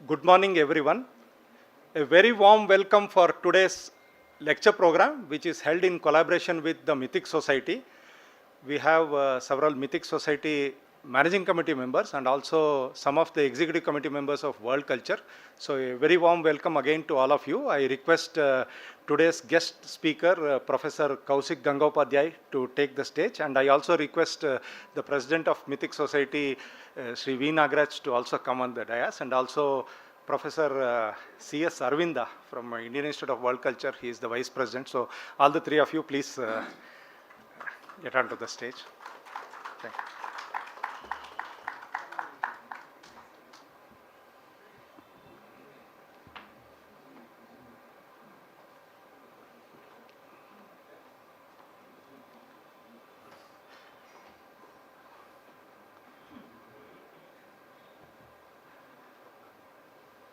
Good morning, everyone. A very warm welcome for today's lecture program, which is held in collaboration with the Mythic Society. We have several Mythic Society managing committee members and also some of the executive committee members of World Culture. So a very warm welcome again to all of you. I request today's guest speaker, Professor Kausik Gangopadhyay, to take the stage. And I also request the President of Mythic Society, Sri V. Nagaraj, to also come on the dais, and also Professor C.S. Arvinda from Indian Institute of World Culture. He is the Vice President. So all the three of you, please get onto the stage. Thank you.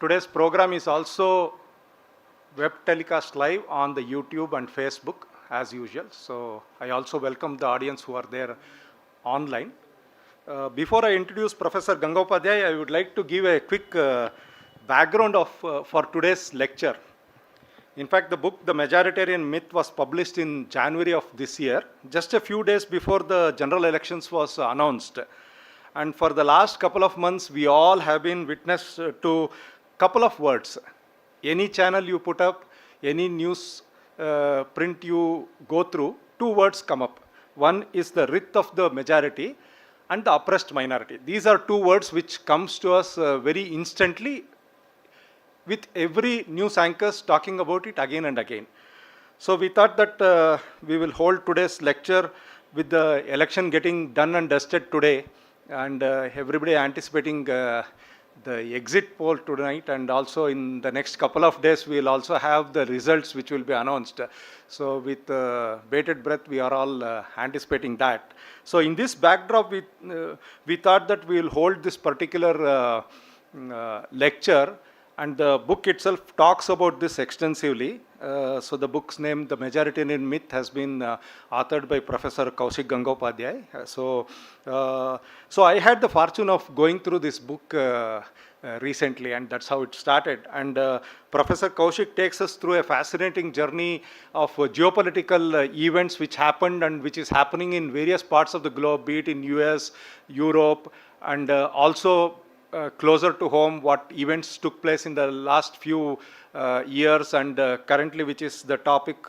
Today's program is also web telecast live on the YouTube and Facebook as usual. So I also welcome the audience who are there online. Before I introduce Professor Gangopadhyay, I would like to give a quick background for today's lecture. In fact, the book, The Majoritarian Myth, was published in January of this year, just a few days before the general elections was announced. And for the last couple of months, we all have been witness to couple of words. Any channel you put up, any news print you go through, two words come up. One is the wrath of the majority and the oppressed minority. These are two words which comes to us very instantly, with every news anchors talking about it again and again. So we thought that we will hold today's lecture with the election getting done and dusted today, and everybody anticipating the exit poll tonight, and also in the next couple of days we will also have the results which will be announced. So with bated breath we are all anticipating that. So in this backdrop we thought that we will hold this particular lecture, and the book itself talks about this extensively. So the book's name, The Majoritarian Myth, has been authored by Professor Kausik Gangopadhyay. So I had the fortune of going through this book recently, and that's how it started. And Professor Kausik takes us through a fascinating journey of geopolitical events which happened and which is happening in various parts of the globe, be it in US, Europe, and also closer to home, what events took place in the last few years, and currently which is the topic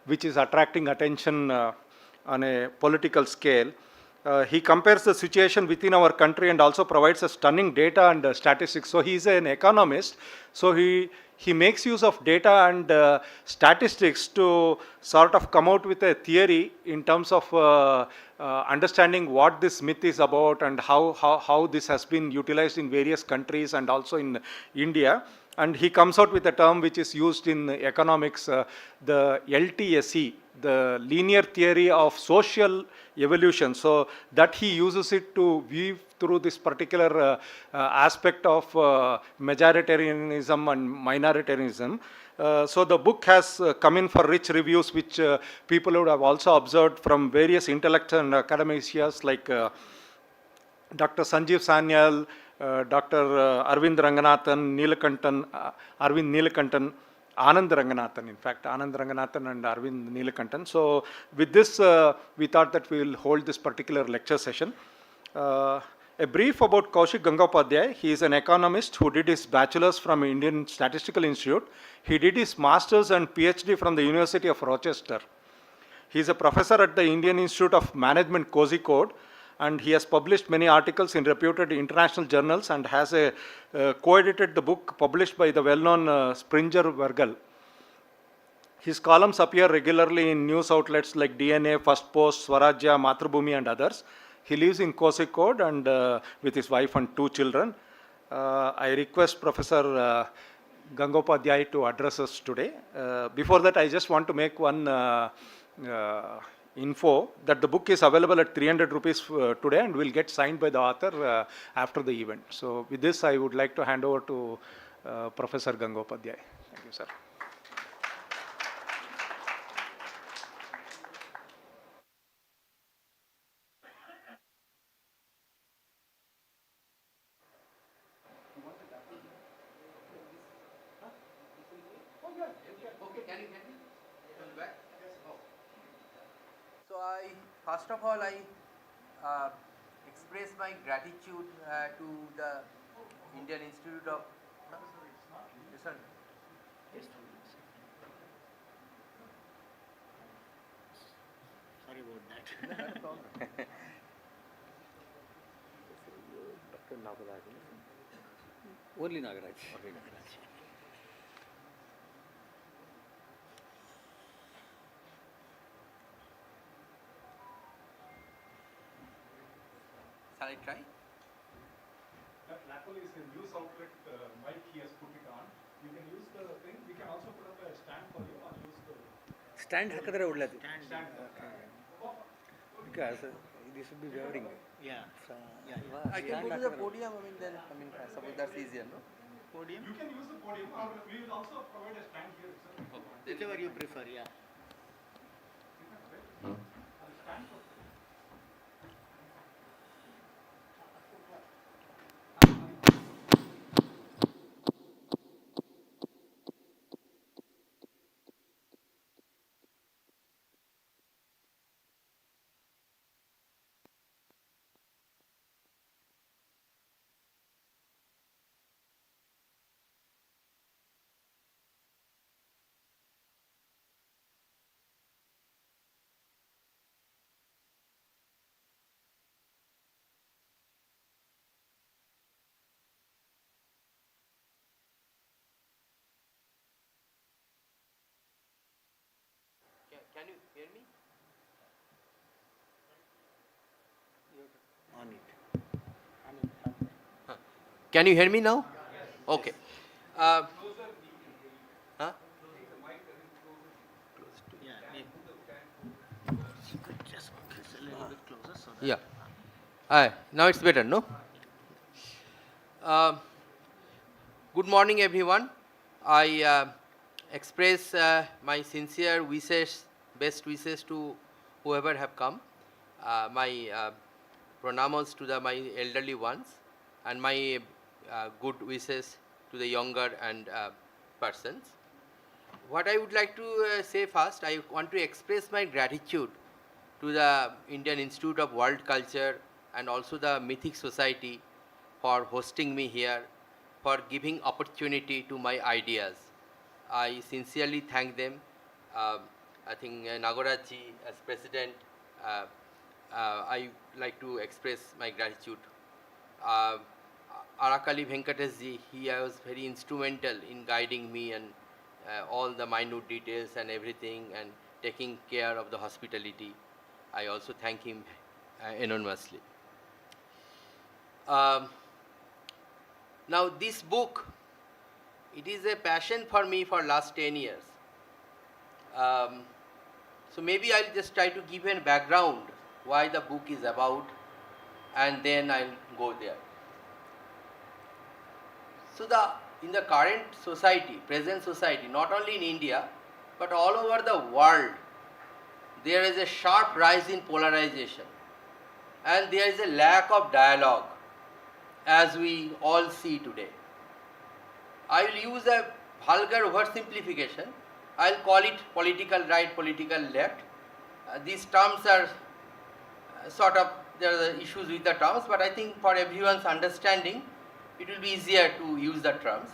which is attracting attention on a political scale. He compares the situation within our country and also provides a stunning data and statistics. So he is an economist, so he makes use of data and statistics to sort of come out with a theory in terms of understanding what this myth is about and how this has been utilized in various countries and also in India. And he comes out with a term which is used in economics, the LTSE, the linear theory of social evolution. So that he uses it to weave through this particular aspect of majoritarianism and minoritarianism. So the book has come in for rich reviews, which people would have also observed from various intellectual and academicians like Dr. Sanjeev Sanyal, Dr. Arvind Ranganathan, Arvind Neelakantan, Anand Ranganathan, in fact, Anand Ranganathan and Arvind Neelakantan. So with this, we thought that we will hold this particular lecture session. A brief about Kausik Gangopadhyay. He is an economist who did his bachelor's from Indian Statistical Institute. He did his master's and PhD from the University of Rochester. He is a professor at the Indian Institute of Management, Kozhikode, and he has published many articles in reputed international journals and has co-edited the book published by the well-known Springer Vergel. His columns appear regularly in news outlets like DNA, First Post, Swarajya, Mathrubhumi, and others. He lives in Kozhikode and with his wife and two children. I request Professor Gangopadhyay to address us today. Before that, I just want to make one info that the book is available at 300 rupees today and will get signed by the author after the event. So with this, I would like to hand over to Professor Gangopadhyay. Thank you, sir. Okay, can you hear me? From the back? Oh. So first of all, I express my gratitude to the Indian Institute of. This one. Sorry about that. Not a problem. Dr. Nagaraj. Only Nagaraj. Only Nagaraj. Shall I try? That Apple is a news outlet mic he has put it on. You can use the thing. We can also put up a stand for you or use the Stand ಹಾಕಿದ್ರೆ ಒಳ್ಳೆದು. stand. Because this should be wavering. Yeah. So, I can go to the podium. Suppose that's easier, no? Podium? You can use the podium or we will also provide a stand here itself. Whichever you prefer, yeah. Stand for Can you hear me? On it. Can you hear me now? Okay. Huh? Yeah. Just a little bit closer so that. Yeah. Now it's better, no? Good morning, everyone. I express my sincere wishes, best wishes to whoever have come. My pranamos to my elderly ones, and my good wishes to the younger and persons. What I would like to say first, I want to express my gratitude to the Indian Institute of World Culture and also the Mythic Society for hosting me here, for giving opportunity to my ideas. I sincerely thank them. I think Nagarajji as president, I like to express my gratitude. Arakali Venkatesji, he was very instrumental in guiding me and all the minute details and everything and taking care of the hospitality. I also thank him enormously. Now this book, it is a passion for me for last 10 years. So maybe I'll just try to give a background why the book is about, and then I'll go there. So in the current society, present society, not only in India, but all over the world, there is a sharp rise in polarization, and there is a lack of dialogue, as we all see today. I will use a vulgar oversimplification. I'll call it political right, political left. These terms are there are issues with the terms, but I think for everyone's understanding, it will be easier to use the terms.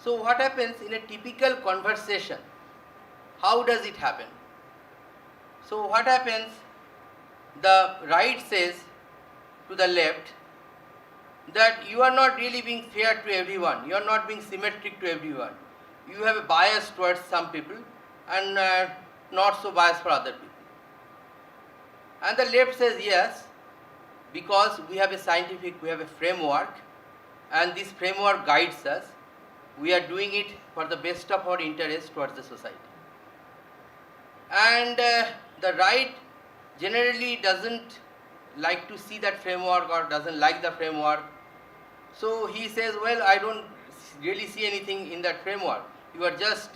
So what happens in a typical conversation? How does it happen? So what happens? The right says to the left that you are not really being fair to everyone, you are not being symmetric to everyone. You have a bias towards some people and not so biased for other people. And the left says yes, because we have a framework, and this framework guides us. We are doing it for the best of our interest towards the society. And the right generally doesn't like to see that framework or doesn't like the framework. So he says, well, I don't really see anything in that framework. You are just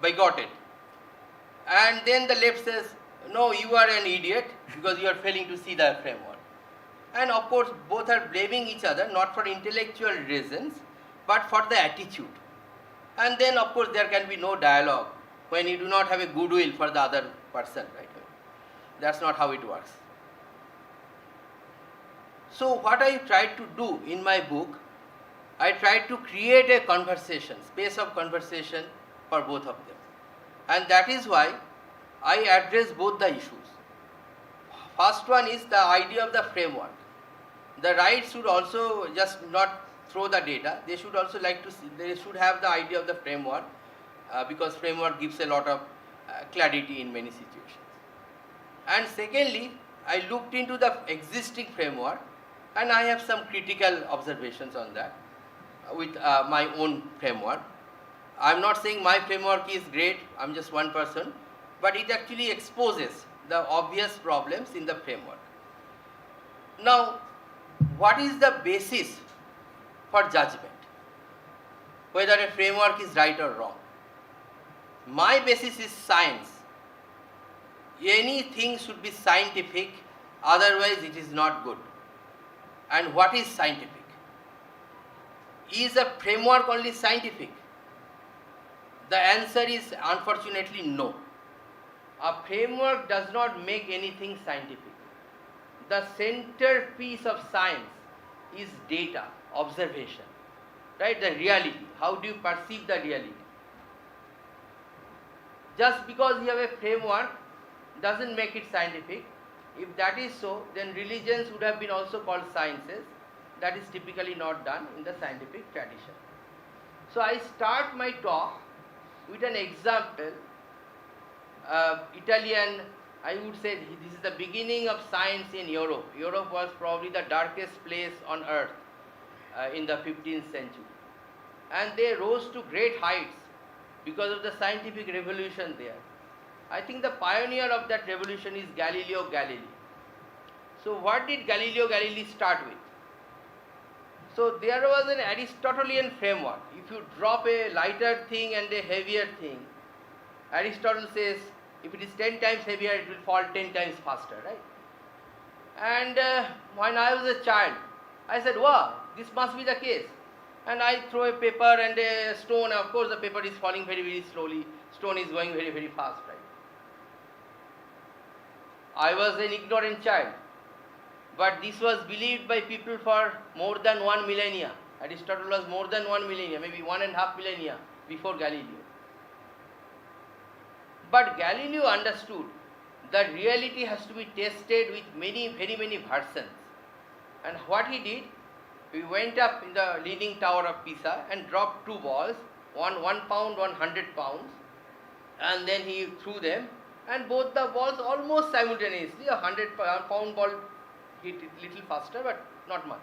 bigoted. And then the left says, no, you are an idiot because you are failing to see the framework. And of course, both are blaming each other, not for intellectual reasons, but for the attitude. And then of course there can be no dialogue when you do not have a goodwill for the other person, right? That's not how it works. So what I tried to do in my book, I tried to create a conversation, space of conversation for both of them. And that is why I address both the issues. First one is the idea of the framework. The right should also just not throw the data. They should also they should have the idea of the framework because framework gives a lot of clarity in many situations. And secondly, I looked into the existing framework and I have some critical observations on that with my own framework. I'm not saying my framework is great, I'm just one person, but it actually exposes the obvious problems in the framework. Now, what is the basis for judgment? Whether a framework is right or wrong. My basis is science. Anything should be scientific, otherwise it is not good. And what is scientific? Is a framework only scientific? The answer is unfortunately no. A framework does not make anything scientific. The centerpiece of science is data, observation, right? The reality. How do you perceive the reality? Just because you have a framework doesn't make it scientific. If that is so, then religions would have been also called sciences. That is typically not done in the scientific tradition. So I start my talk with an example. Italian, I would say this is the beginning of science in Europe. Europe was probably the darkest place on earth in the 15th century. And they rose to great heights because of the scientific revolution there. I think the pioneer of that revolution is Galileo Galilei. So what did Galileo Galilei start with? So there was an Aristotelian framework. If you drop a lighter thing and a heavier thing, Aristotle says if it is 10 times heavier, it will fall 10 times faster, right? And when I was a child, I said, wow, this must be the case. And I throw a paper and a stone, of course the paper is falling very, very slowly, stone is going very, very fast, right? I was an ignorant child, but this was believed by people for more than 1 millennia. Aristotle was more than 1 millennia, maybe 1.5 millennia before Galileo. But Galileo understood that reality has to be tested with very many versions. And what he did, he went up in the Leaning Tower of Pisa and dropped two balls, one 1 pound, 100 pounds, and then he threw them, and both the balls almost simultaneously, a 100-pound ball hit it little faster, but not much,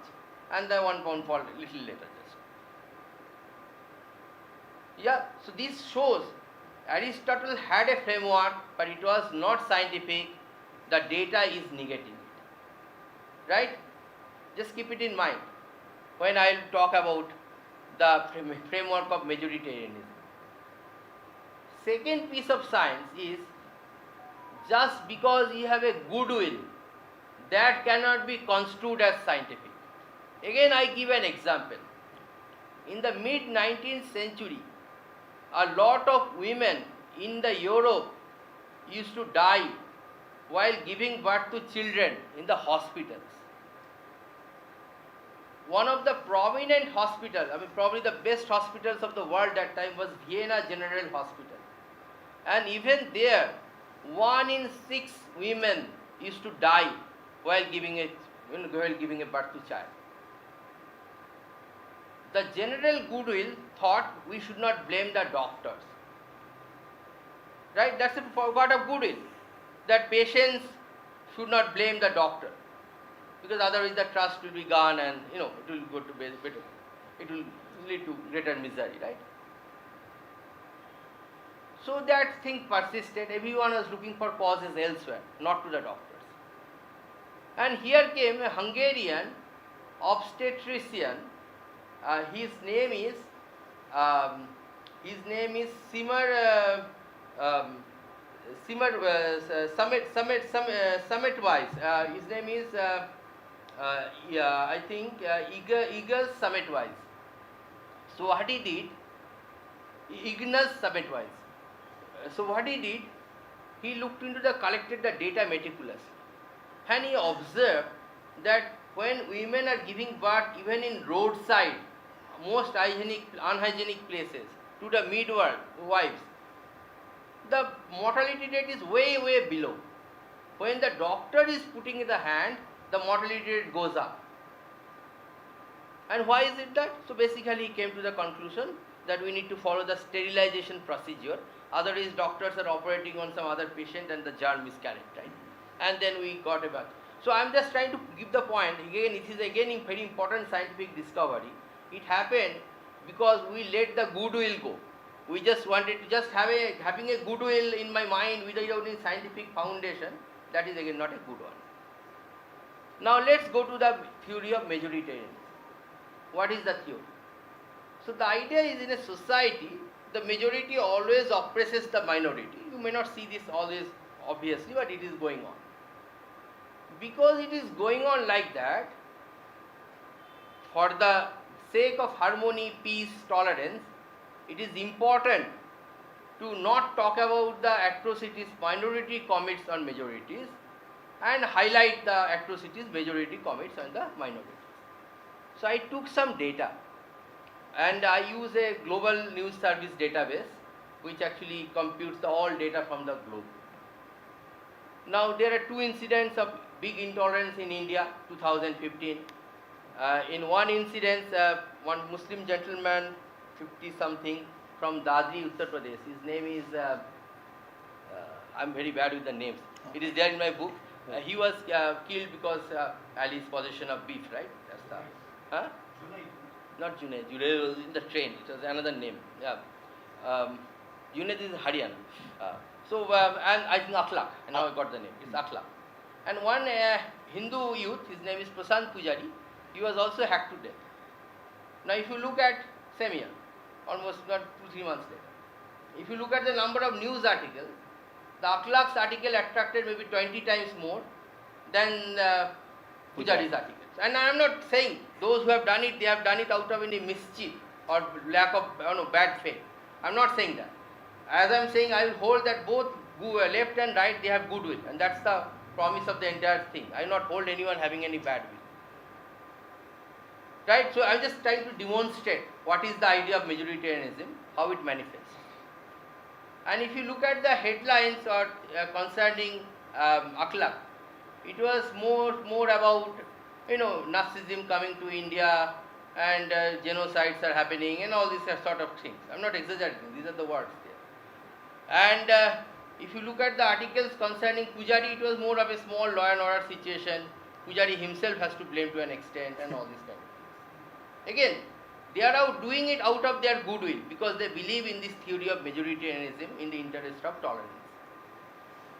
and the 1 pound ball little later just. Yeah, so this shows Aristotle had a framework, but it was not scientific. The data is negating it. Right? Just keep it in mind when I will talk about the framework of majoritarianism. Second piece of science is just because you have a goodwill, that cannot be construed as scientific. Again, I give an example. In the mid-19th century, a lot of women in the Europe used to die while giving birth to children in the hospitals. One of the prominent hospitals, I mean probably the best hospitals of the world that time was Vienna General Hospital. And even there, 1 in 6 women used to die while giving a birth to child. The general goodwill thought we should not blame the doctors. Right? That's a part of goodwill. That patients should not blame the doctor, because otherwise the trust will be gone and it will go to better. It will lead to greater misery, right? So that thing persisted. Everyone was looking for causes elsewhere, not to the doctors. And here came a Hungarian obstetrician. His name is Summitwise. His name is Igor Summitwise. So what he did, ignis submitwise. So what he did, he looked into collected the data meticulously, and he observed that when women are giving birth even in roadside, most unhygienic places, to the midwives, the mortality rate is way below. When the doctor is putting in the hand, the mortality rate goes up. And why is it that? So basically he came to the conclusion that we need to follow the sterilization procedure. Otherwise doctors are operating on some other patient and the germ miscarried, right? And then we got a birth. So I am just trying to give the point, again it is again a very important scientific discovery. It happened because we let the goodwill go. We just wanted to just having a goodwill in my mind without any scientific foundation. That is again not a good one. Now let's go to the theory of majoritarianism. What is the theory? So the idea is, in a society, the majority always oppresses the minority. You may not see this always obviously, but it is going on. Because it is going on like that, for the sake of harmony, peace, tolerance, it is important to not talk about the atrocities minority commits on majorities and highlight the atrocities majority commits on the minorities. So I took some data and I use a global news service database which actually computes all data from the globe. Now there are two incidents of big intolerance in India, 2015. In one incident, one Muslim gentleman, 50 something, from Dadri, Uttar Pradesh, his name is, I'm very bad with the names, it is there in my book. He was killed because Ali's possession of beef, right? That's the, huh? Not Junaid. Junaid was in the train. It was another name. Yeah. Junaid is Haryana. And I think Akhlaq. And now I got the name. It's Akhlaq. And one Hindu youth, his name is Prashant Pujari, he was also hacked to death. Now if you look at same year, almost not 2-3 months later, if you look at the number of news articles, the Akhlaq's article attracted maybe 20 times more than Pujari's articles. And I am not saying those who have done it, they have done it out of any mischief or lack of bad faith. I am not saying that. As I am saying, I will hold that both left and right, they have goodwill, and that's the promise of the entire thing. I will not hold anyone having any bad will. Right? So I am just trying to demonstrate what is the idea of majoritarianism, how it manifests. And if you look at the headlines or concerning Akhlaq, it was more about Nazism coming to India and genocides are happening and all these sort of things. I am not exaggerating, these are the words there. And if you look at the articles concerning Pujari, it was more of a small law and order situation. Pujari himself has to blame to an extent and all these kind of things. Again, they are out doing it out of their goodwill because they believe in this theory of majoritarianism in the interest of tolerance.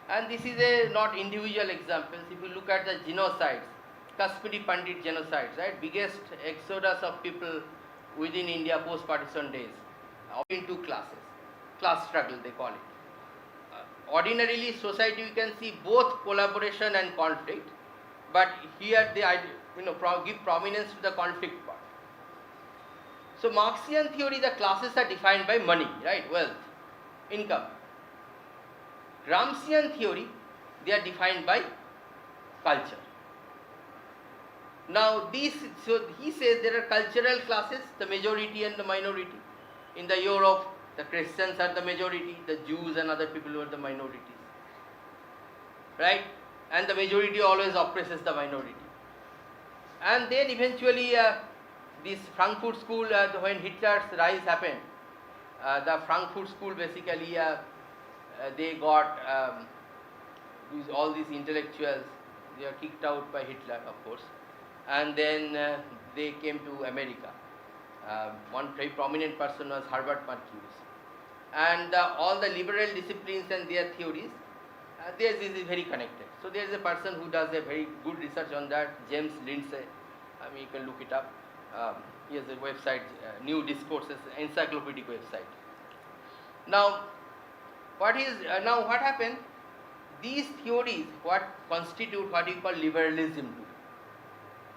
And this is a not individual examples. If you look at the genocides, Kashmiri Pandit genocides, right? Biggest exodus of people within India post-partition days, in two classes, class struggle they call it. Ordinarily, society we can see both collaboration and conflict, but here they give prominence to the conflict part. So Marxian theory, the classes are defined by money, right? Wealth, income. Gramscian theory, they are defined by culture. Now so he says there are cultural classes, the majority and the minority. In the Europe, the Christians are the majority, the Jews and other people are the minorities. Right? And the majority always oppresses the minority. And then eventually this Frankfurt School, when Hitler's rise happened, the Frankfurt School basically, they got all these intellectuals, they are kicked out by Hitler, of course. And then they came to America. One very prominent person was Herbert Marcuse. And all the liberal disciplines and their theories, this is very connected. So there is a person who does a very good research on that, James Lindsay. You can look it up. He has a website, New Discourses, encyclopedic website. Now, what happened? These theories, what constitute what you call liberalism do.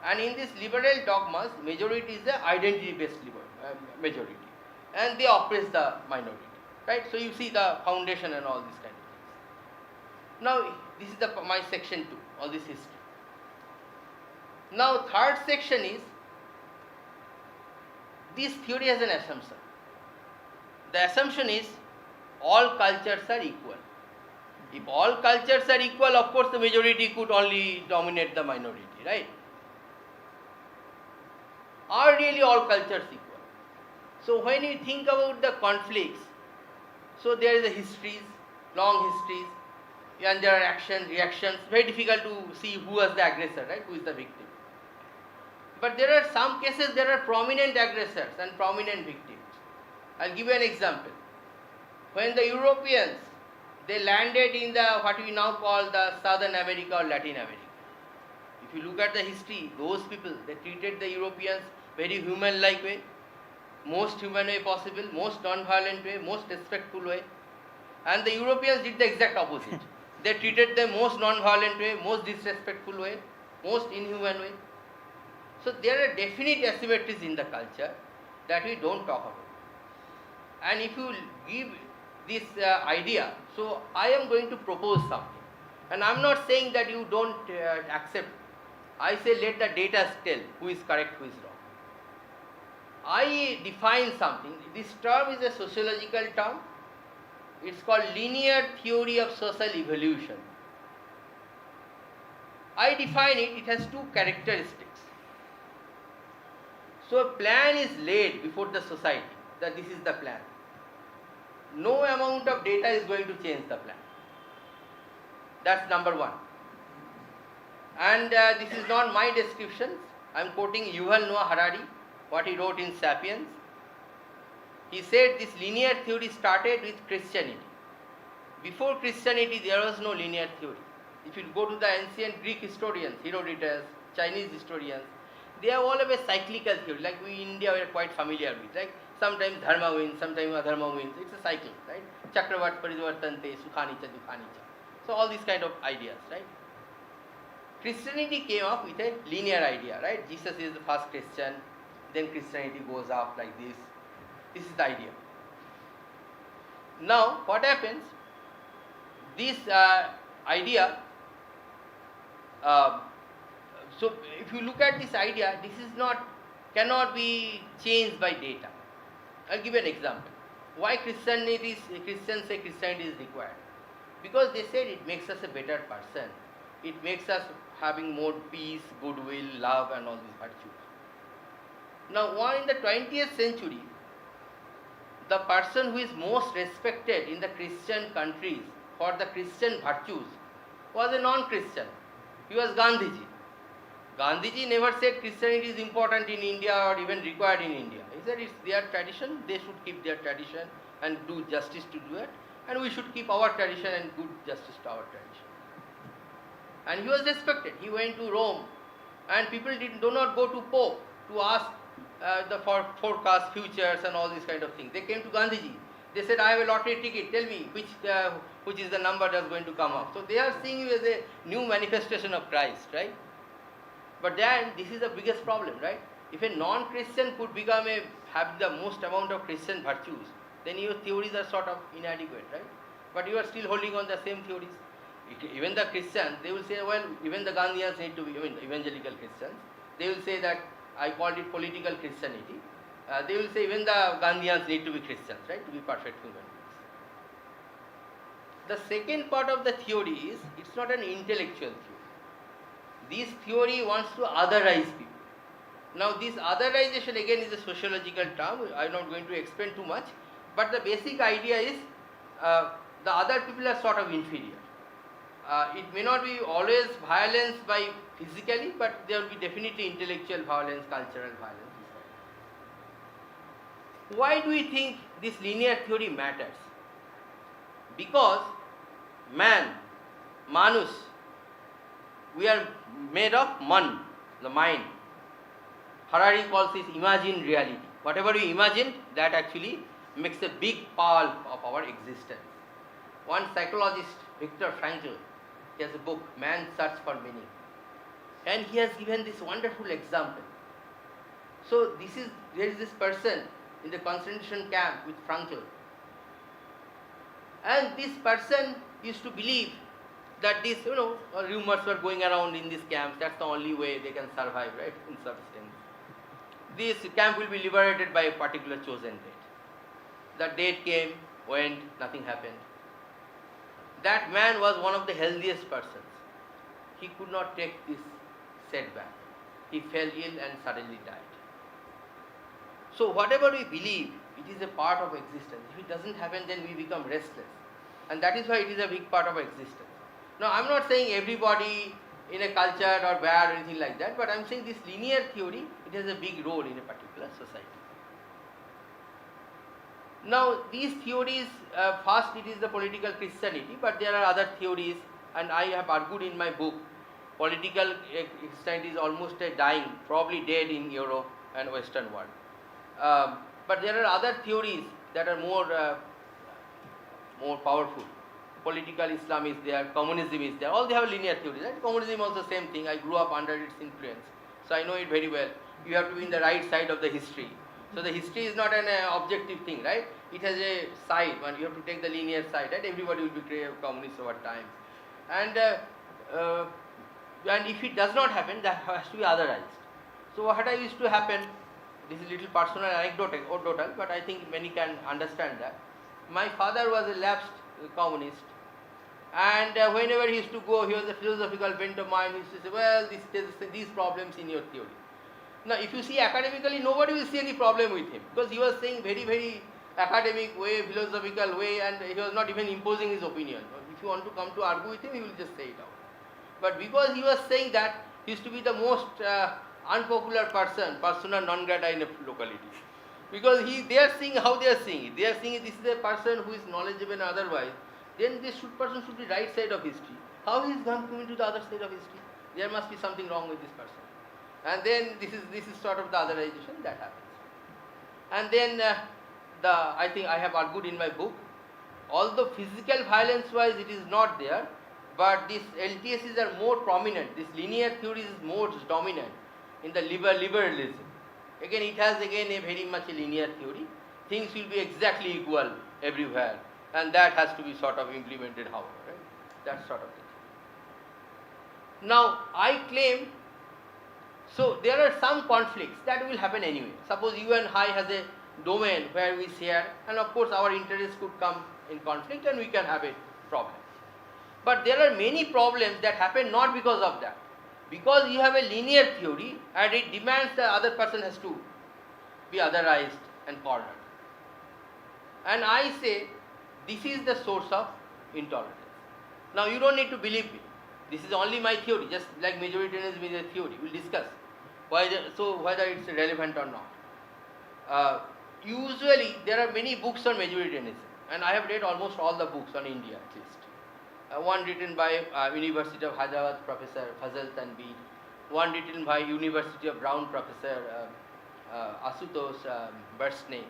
And in this liberal dogmas, majority is the identity-based majority. and they oppress the minority, right? So you see the foundation and all these kind of things. Now this is my section 2, all this history. Now third section is, this theory has an assumption. The assumption is all cultures are equal. If all cultures are equal, of course the majority could only dominate the minority, right? Are really all cultures equal? So when you think about the conflicts, so there is a histories, long histories, and there are actions, reactions, very difficult to see who was the aggressor, right? Who is the victim. But there are some cases, there are prominent aggressors and prominent victims. I'll give you an example. When the Europeans, they landed in the what we now call the Southern America or Latin America. If you look at the history, those people, they treated the Europeans very human-like way, most human way possible, most non-violent way, most respectful way. And the Europeans did the exact opposite. They treated them most non-violent way, most disrespectful way, most inhuman way. So there are definite asymmetries in the culture that we don't talk about. And if you give this idea, so I am going to propose something. And I am not saying that you don't accept. I say let the data tell who is correct, who is wrong. I define something. This term is a sociological term. It's called linear theory of social evolution. I define it, it has two characteristics. So a plan is laid before the society that this is the plan. No amount of data is going to change the plan. That's number one. And this is not my description. I am quoting Yuval Noah Harari, what he wrote in Sapiens. He said this linear theory started with Christianity. Before Christianity, there was no linear theory. If you go to the ancient Greek historians, Herodotus, Chinese historians, they have all of a cyclical theory, like we in India we are quite familiar with. Like sometimes dharma wins, sometimes adharma wins. It's a cycle, right? Chakravat parivartante, sukhani cha dukhani cha. So all these kind of ideas, right? Christianity came up with a linear idea, right? Jesus is the first Christian, then Christianity goes up like this. This is the idea. Now, what happens? This idea, so if you look at this idea, this is not, cannot be changed by data. I'll give you an example. Why Christians say Christianity is required? Because they said it makes us a better person. It makes us having more peace, goodwill, love and all these virtues. Now, in the 20th century, the person who is most respected in the Christian countries for the Christian virtues was a non-Christian. He was Gandhiji. Gandhiji never said Christianity is important in India or even required in India. He said it's their tradition, they should keep their tradition and do justice to do it, and we should keep our tradition and good justice to our tradition. And he was respected. He went to Rome, and people do not go to Pope to ask the forecast futures and all these kind of things. They came to Gandhiji. They said, I have a lottery ticket, tell me which is the number that's going to come up. So they are seeing you as a new manifestation of Christ, right? But then this is the biggest problem, right? If a non-Christian could have the most amount of Christian virtues, then your theories are sort of inadequate, right? But you are still holding on the same theories. Even the Christians, they will say, well, even the Gandhians need to be, evangelical Christians, they will say that I called it political Christianity. They will say even the Gandhians need to be Christians, right, to be perfect human beings. The second part of the theory is, it's not an intellectual theory. This theory wants to otherize people. Now this otherization again is a sociological term, I am not going to explain too much, but the basic idea is the other people are sort of inferior. It may not be always violence by physically, but there will be definitely intellectual violence, cultural violence. Why do we think this linear theory matters? Because man, manus, we are made of man, the mind. Harari calls this imagined reality. Whatever we imagine, that actually makes a big part of our existence. One psychologist, Viktor Frankl, he has a book, Man's Search for Meaning. And he has given this wonderful example. So there is this person in the concentration camp with Frankl. And this person used to believe that these, rumors were going around in these camps. That's the only way they can survive, right? In substance, this camp will be liberated by a particular chosen date. The date came, went, nothing happened. That man was one of the healthiest persons. He could not take this setback. He fell ill and suddenly died. So whatever we believe, it is a part of existence. If it doesn't happen, then we become restless. And that is why it is a big part of existence. Now, I'm not saying everybody in a culture or bad or anything like that, but I'm saying this linear theory, it has a big role in a particular society. Now, these theories, first it is the political Christianity, but there are other theories, and I have argued in my book, political Christianity is almost dying, probably dead in Europe and Western world. But there are other theories that are more powerful. Political Islam is there, communism is there, all they have linear theories. Right? Communism also same thing. I grew up under its influence, so I know it very well. You have to be in the right side of the history. So the history is not an objective thing, right? It has a side, and you have to take the linear side, right? Everybody will be communist over time. And if it does not happen, that has to be otherized. So what I used to happen, this is a little personal anecdotal, but I think many can understand that. My father was a lapsed communist, and whenever he used to go, he was a philosophical bent of mind. He used to say, well, these problems in your theory. Now, if you see academically, nobody will see any problem with him, because he was saying very, very academic way, philosophical way, and he was not even imposing his opinion. If you want to come to argue with him, he will just say it out. But because he was saying that, he used to be the most unpopular person, persona non grata in a locality. Because they are seeing how they are seeing it. They are seeing it, this is a person who is knowledgeable and otherwise. Then this person should be right side of history. How he is going to to the other side of history? There must be something wrong with this person. And then this is sort of the otherization that happens. And then I think I have argued in my book, although physical violence wise it is not there, but these LTSs are more prominent. This linear theory is more dominant in the liberalism. Again, it has a very much a linear theory. Things will be exactly equal everywhere, and that has to be sort of implemented however, right? That sort of thing. Now, I claim, so there are some conflicts that will happen anyway. Suppose you and I has a domain where we share, and of course our interests could come in conflict and we can have a problem. But there are many problems that happen not because of that. Because you have a linear theory and it demands the other person has to be otherized and cornered. And I say this is the source of intolerance. Now you don't need to believe me. This is only my theory, just like majoritarianism is a theory. We'll discuss whether it's relevant or not. Usually there are many books on majoritarianism, and I have read almost all the books on India at least. One written by University of Hyderabad Professor Fazal Tanveer, one written by University of Brown Professor Asutosh Barsney.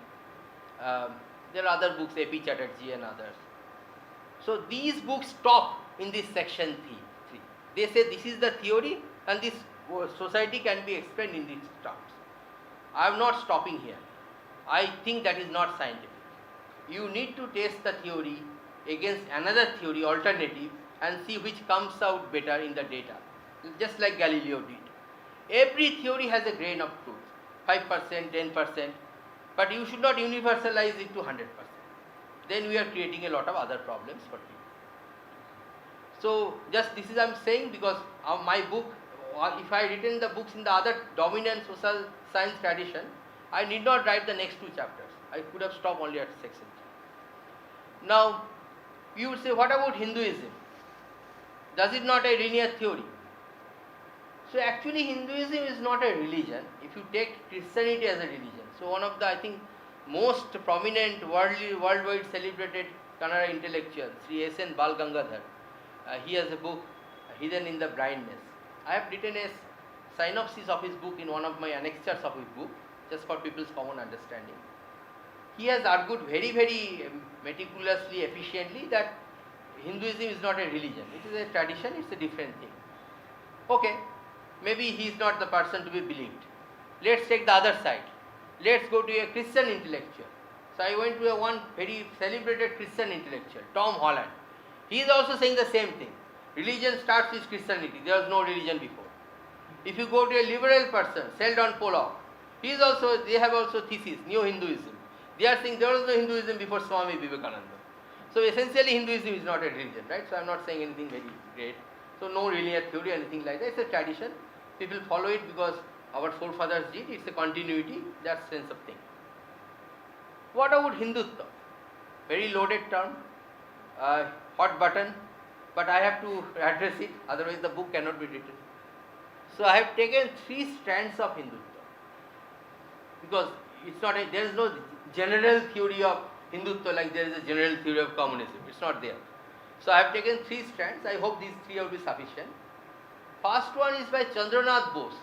There are other books, A.P. Chatterjee and others. So these books stop in this section 3. They say this is the theory and this society can be explained in these terms. I am not stopping here. I think that is not scientific. You need to test the theory against another theory, alternative, and see which comes out better in the data, just like Galileo did. Every theory has a grain of truth, 5%, 10%, but you should not universalize it to 100%. Then we are creating a lot of other problems for people. So just this is I am saying because my book, if I written the books in the other dominant social science tradition, I need not write the next 2 chapters. I could have stopped only at section 3. Now, you would say, what about Hinduism? Does it not a linear theory? So actually Hinduism is not a religion. If you take Christianity as a religion, so one of the I think most prominent worldwide celebrated Kannada intellectual, Sri S.N. Bal Gangadhar, he has a book, Hidden in the Blindness. I have written a synopsis of his book in one of my annexures of his book, just for people's common understanding. He has argued very, very meticulously, efficiently that Hinduism is not a religion. It is a tradition, it's a different thing. Okay, maybe he is not the person to be believed. Let's take the other side. let's go to a Christian intellectual. So I went to one very celebrated Christian intellectual, Tom Holland. He is also saying the same thing. Religion starts with Christianity. There was no religion before. If you go to a liberal person, Sheldon Pollock, they have also thesis, Neo-Hinduism. They are saying there was no Hinduism before Swami Vivekananda. So essentially Hinduism is not a religion, right? So I am not saying anything very great. So no linear theory or anything like that. It's a tradition. People follow it because our forefathers did. It's a continuity, that sense of thing. What about Hindutva? Very loaded term, hot button, but I have to address it, otherwise the book cannot be written. So I have taken 3 strands of Hindutva, because there is no general theory of Hindutva like there is a general theory of communism. It's not there. So I have taken 3 strands. I hope these 3 will be sufficient. First one is by Chandranath Bose,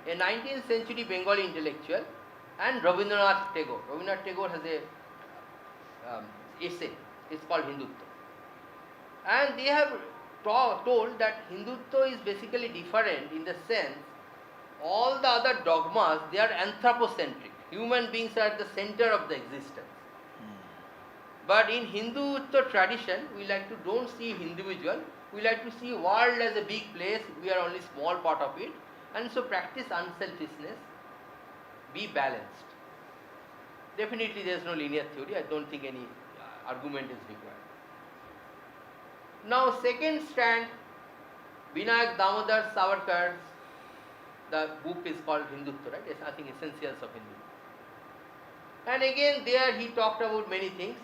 a 19th century Bengali intellectual, and Rabindranath Tagore. Rabindranath Tagore has a essay. It's called Hindutva. And they have told that Hindutva is basically different in the sense all the other dogmas, they are anthropocentric. Human beings are at the center of the existence. But in Hindutva tradition, we like to don't see individual, we like to see world as a big place, we are only small part of it, and so practice unselfishness, be balanced. Definitely there is no linear theory, I don't think any argument is required. Now second strand, Vinayak Damodar Savarkar's, the book is called Hindutva, right? It's, I think, Essentials of Hindutva. And again there he talked about many things,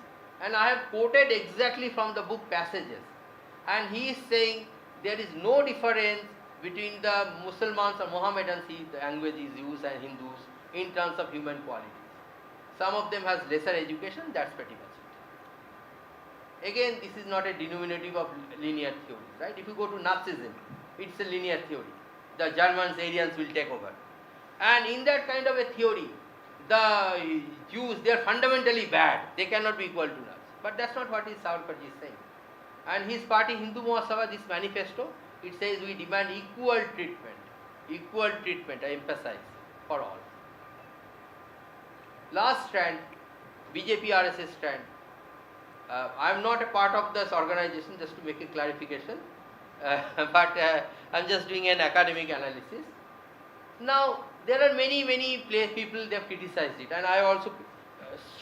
and I have quoted exactly from the book passages, and he is saying there is no difference between the Muslims or Mohammedans, the language is used, and Hindus in terms of human qualities. Some of them has lesser education, that's pretty much it. Again, this is not a denominative of linear theory, right? If you go to Nazism, it's a linear theory. The Germans, Aryans will take over. And in that kind of a theory, the Jews, they are fundamentally bad. They cannot be equal to us. But that's not what Savarkarji is saying. And his party, Hindu Mahasabha, this manifesto, it says we demand equal treatment. Equal treatment, I emphasize, for all. Last strand, BJP RSS strand. I am not a part of this organization, just to make a clarification, but I am just doing an academic analysis. Now, there are many people they have criticized it, and I also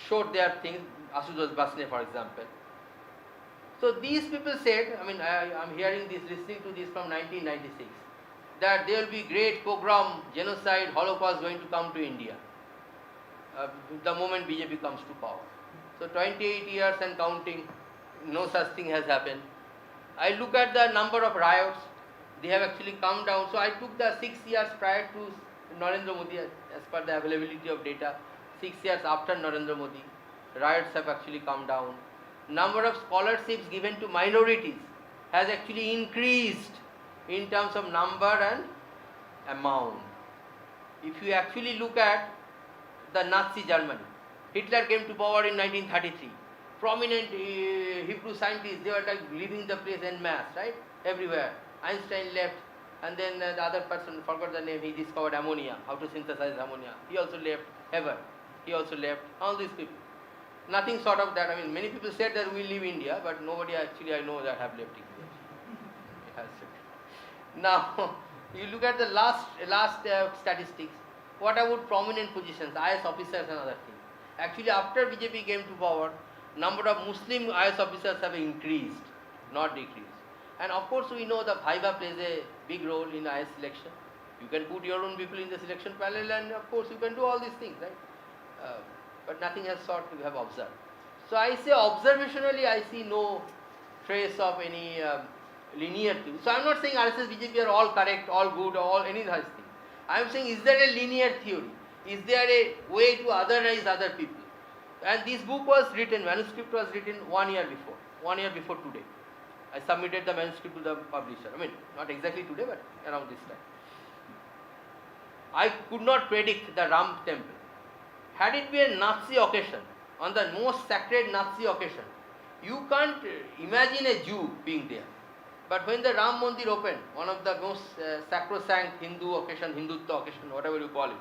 showed their things, Ashutosh Basne for example. So these people said, I mean, I am hearing this, listening to this from 1996, that there will be great pogrom, genocide, Holocaust going to come to India the moment BJP comes to power. So 28 years and counting, no such thing has happened. I look at the number of riots, they have actually come down. So I took the 6 years prior to Narendra Modi as per the availability of data, 6 years after Narendra Modi, riots have actually come down. Number of scholarships given to minorities has actually increased in terms of number and amount. If you actually look at the Nazi Germany, Hitler came to power in 1933. Prominent Hebrew scientists, they were like leaving the place en masse, right? Everywhere. Einstein left, and then the other person, forgot the name, he discovered ammonia, how to synthesize ammonia. He also left. Heber, he also left. All these people. Nothing sort of that. I mean, many people said that we leave India, but nobody actually I know that have left India. Now, you look at the last statistics. What about prominent positions, IS officers and other things? Actually, after BJP came to power, number of Muslim IS officers have increased, not decreased. And of course, we know the Viva plays a big role in IS selection. You can put your own people in the selection panel, and of course, you can do all these things, right? But nothing has sort we have observed. So I say observationally, I see no trace of any linear theory. So I am not saying RSS, BJP are all correct, all good, all any such thing. I am saying, is there a linear theory? Is there a way to otherize other people? And this book was written, manuscript was written 1 year before today. I submitted the manuscript to the publisher. I mean, not exactly today, but around this time. I could not predict the Ram temple. Had it been a Nazi occasion, on the most sacred Nazi occasion, you can't imagine a Jew being there. But when the Ram Mandir opened, one of the most sacrosanct Hindu occasion, Hindutva occasion, whatever you call it,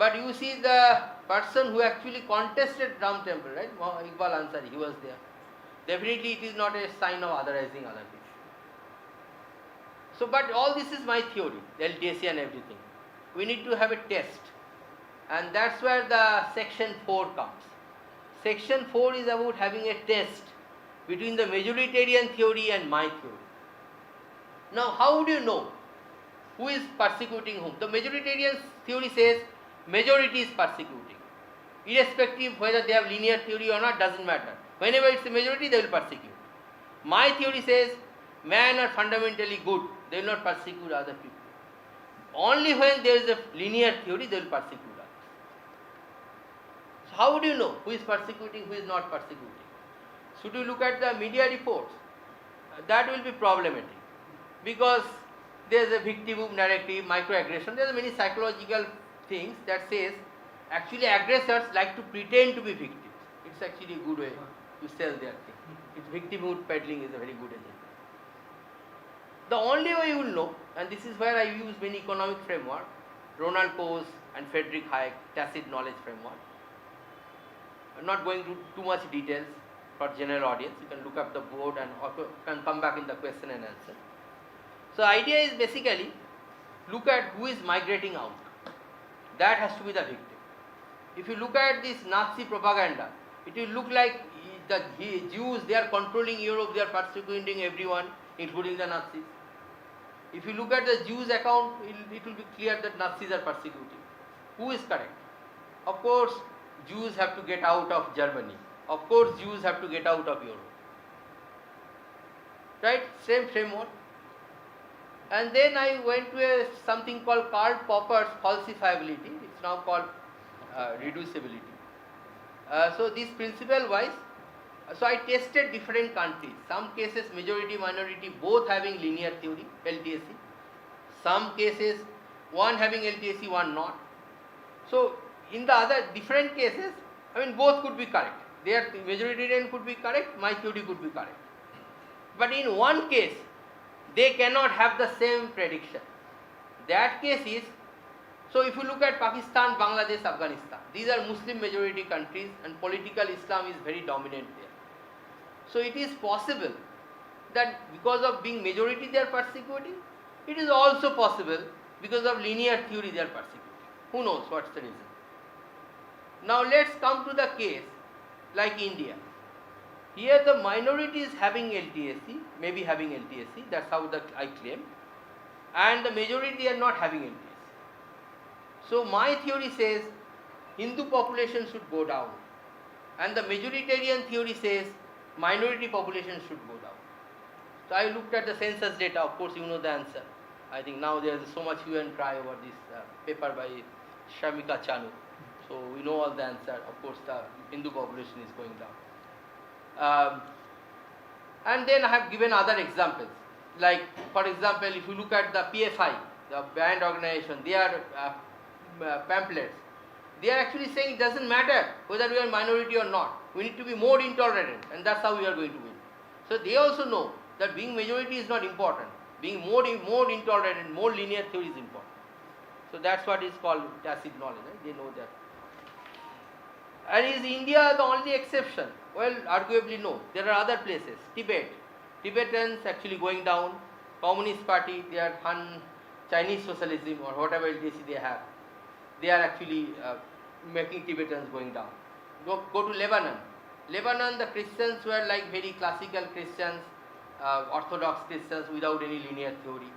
But you see the person who actually contested Ram Temple, right? Iqbal Ansari, he was there. Definitely it is not a sign of otherizing other people. So, but all this is my theory, LTSC and everything. We need to have a test. And that's where the section 4 comes. Section 4 is about having a test between the majoritarian theory and my theory. Now, how would you know who is persecuting whom? The majoritarian theory says majority is persecuting. Irrespective whether they have linear theory or not, doesn't matter. Whenever it's a majority, they will persecute. My theory says men are fundamentally good, they will not persecute other people. Only when there is a linear theory, they will persecute others. So how would you know who is persecuting, who is not persecuting? Should you look at the media reports? That will be problematic, because there is a victimhood narrative, microaggression. There are many psychological things that says actually aggressors like to pretend to be victims. It's actually a good way to sell their thing. It's victimhood peddling is a very good agenda. The only way you will know, and this is where I use many economic framework, Ronald Coase and Friedrich Hayek, tacit knowledge framework. I'm not going to too much details for general audience. You can look up the board and can come back in the question and answer. So idea is basically look at who is migrating out. That has to be the victim. If you look at this Nazi propaganda, it will look like the Jews, they are controlling Europe, they are persecuting everyone, including the Nazis. If you look at the Jews account, it will be clear that Nazis are persecuting. Who is correct? Of course, Jews have to get out of Germany. Of course, Jews have to get out of Europe. Right? Same framework. And then I went to something called Karl Popper's falsifiability. It's now called reducibility. So this principle wise, so I tested different countries. Some cases majority minority both having linear theory, LTSC. Some cases one having LTSC, one not. So in the other different cases, I mean both could be correct. Their majoritarian could be correct, my theory could be correct. But in one case, they cannot have the same prediction. That case is, so if you look at Pakistan, Bangladesh, Afghanistan, these are Muslim majority countries and political Islam is very dominant there. So it is possible that because of being majority they are persecuting, it is also possible because of linear theory they are persecuting. Who knows what's the reason? Now let's come to the case like India. Here the minority is having LTSC, maybe having LTSC, that's how I claim, and the majority are not having LTSC. So my theory says Hindu population should go down, and the majoritarian theory says minority population should go down. So I looked at the census data, of course you know the answer. I think now there is so much hue and cry over this paper by Shamika Chanu. So we know all the answer, of course the Hindu population is going down. And then I have given other examples, like for example if you look at the PFI, the band organization, their pamphlets, they are actually saying it doesn't matter whether we are minority or not, we need to be more intolerant and that's how we are going to win. So they also know that being majority is not important, being more intolerant and more linear theory is important. So that's what is called tacit knowledge, right? They know that. And is India the only exception? Well, arguably no. There are other places. Tibet. Tibetans actually going down. Communist Party, they are Chinese socialism or whatever LTC they have. They are actually making Tibetans going down. Go to Lebanon. Lebanon, the Christians were like very classical Christians, Orthodox Christians without any linear theory.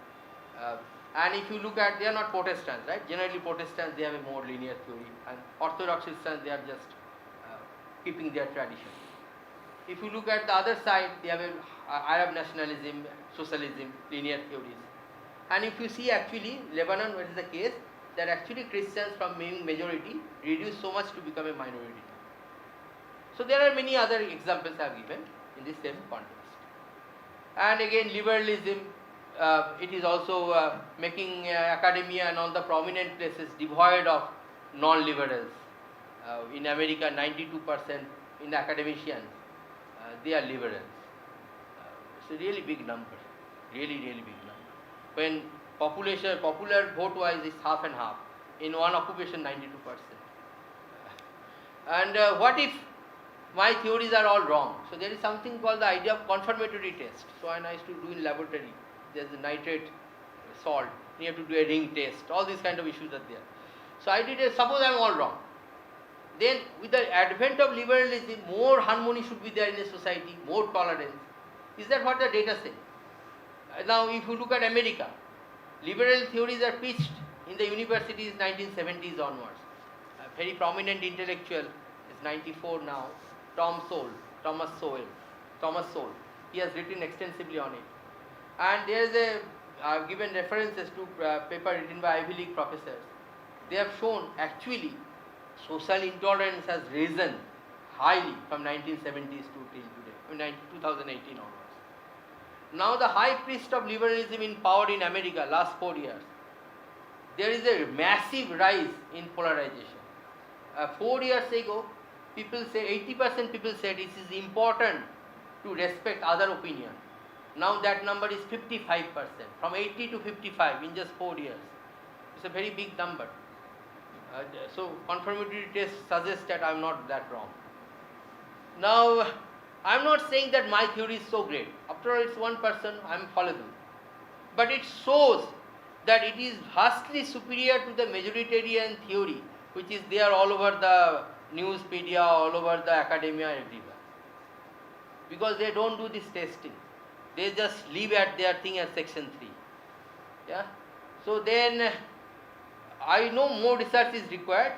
And if you look at, they are not Protestants, right? Generally Protestants, they have a more linear theory, and Orthodox Christians, they are just keeping their tradition. If you look at the other side, they have Arab nationalism, socialism, linear theories. And if you see actually Lebanon, what is the case? That actually Christians from being majority reduce so much to become a minority. So there are many other examples I have given in this same context. And again liberalism, it is also making academia and all the prominent places devoid of non-liberals. In America 92% in academicians, they are liberals. It's a really big number, really big number. When popular vote wise is half and half, in one occupation 92%. And what if my theories are all wrong? So there is something called the idea of confirmatory test. So and I used to do in laboratory. There's a nitrate salt. You have to do a ring test. All these kind of issues are there. So I did a, suppose I am all wrong. Then with the advent of liberalism, more harmony should be there in a society, more tolerance. Is that what the data say? Now if you look at America, liberal theories are pitched in the universities 1970s onwards. A very prominent intellectual is 94 now, Thomas Sowell. He has written extensively on it. And there is a, I have given references to paper written by Ivy League professors. They have shown actually social intolerance has risen highly from 1970s to till today, 2018 onwards. Now the high priest of liberalism in power in America last 4 years, there is a massive rise in polarization. 4 years ago, people say, 80% people said it is important to respect other opinion. Now that number is 55%, from 80 to 55 in just 4 years. It's a very big number. So confirmatory test suggests that I am not that wrong. Now, I am not saying that my theory is so great. After all, it's one person, I am fallible. But it shows that it is vastly superior to the majoritarian theory, which is there all over the news media, all over the academia, everywhere. Because they don't do this testing. They just leave at their thing as section 3. Yeah. So then, I know more research is required,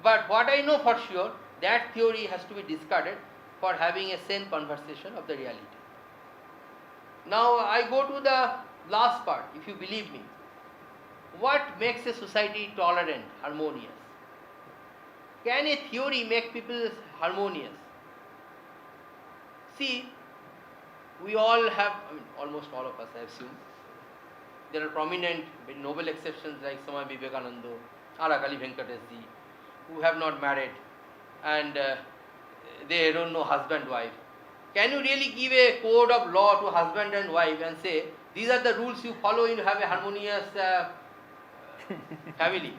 but what I know for sure, that theory has to be discarded for having a sane conversation of the reality. Now I go to the last part, if you believe me. What makes a society tolerant, harmonious? Can a theory make people harmonious? See, we all have, almost all of us I assume, there are prominent, noble exceptions like Swami Vivekananda, Arakali Venkatesji, who have not married and they don't know husband-wife. Can you really give a code of law to husband and wife and say, these are the rules you follow in to have a harmonious family?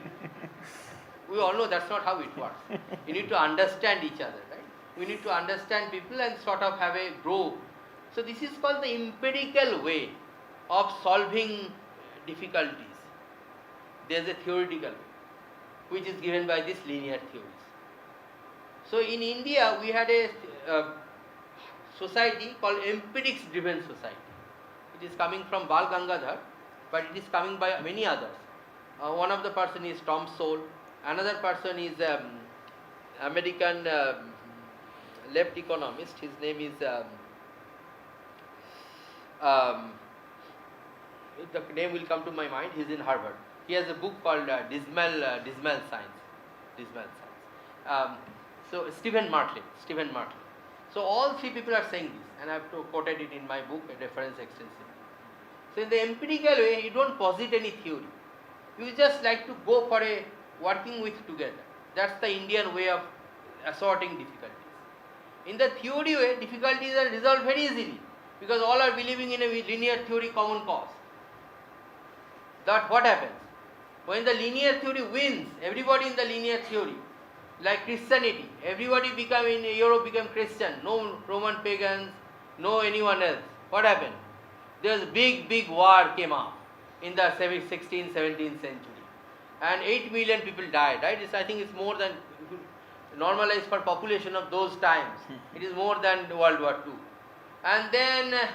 We all know that's not how it works. You need to understand each other, right? We need to understand people and sort of have a grow. So this is called the empirical way of solving difficulties. There is a theoretical way, which is given by these linear theories. So in India, we had a society called empirics-driven society. It is coming from Bal Gangadhar, but it is coming by many others. One of the person is Tom Sowell. Another person is American left economist. His name is the name will come to my mind. He is in Harvard. He has a book called Dismal Science. Dismal Science. So Stephen Martley. So all three people are saying this, and I have quoted it in my book, a reference extensively. So in the empirical way, you don't posit any theory. You just like to go for a working with together. That's the Indian way of assorting difficulties. In the theory way, difficulties are resolved very easily, because all are believing in a linear theory common cause. That what happens? When the linear theory wins, everybody in the linear theory, like Christianity, everybody in Europe became Christian, no Roman pagans, no anyone else. What happened? There was a big war came up in the 16th, 17th century. And 8 million people died, right? I think it's more than, if you normalize for population of those times, it is more than World War II. And then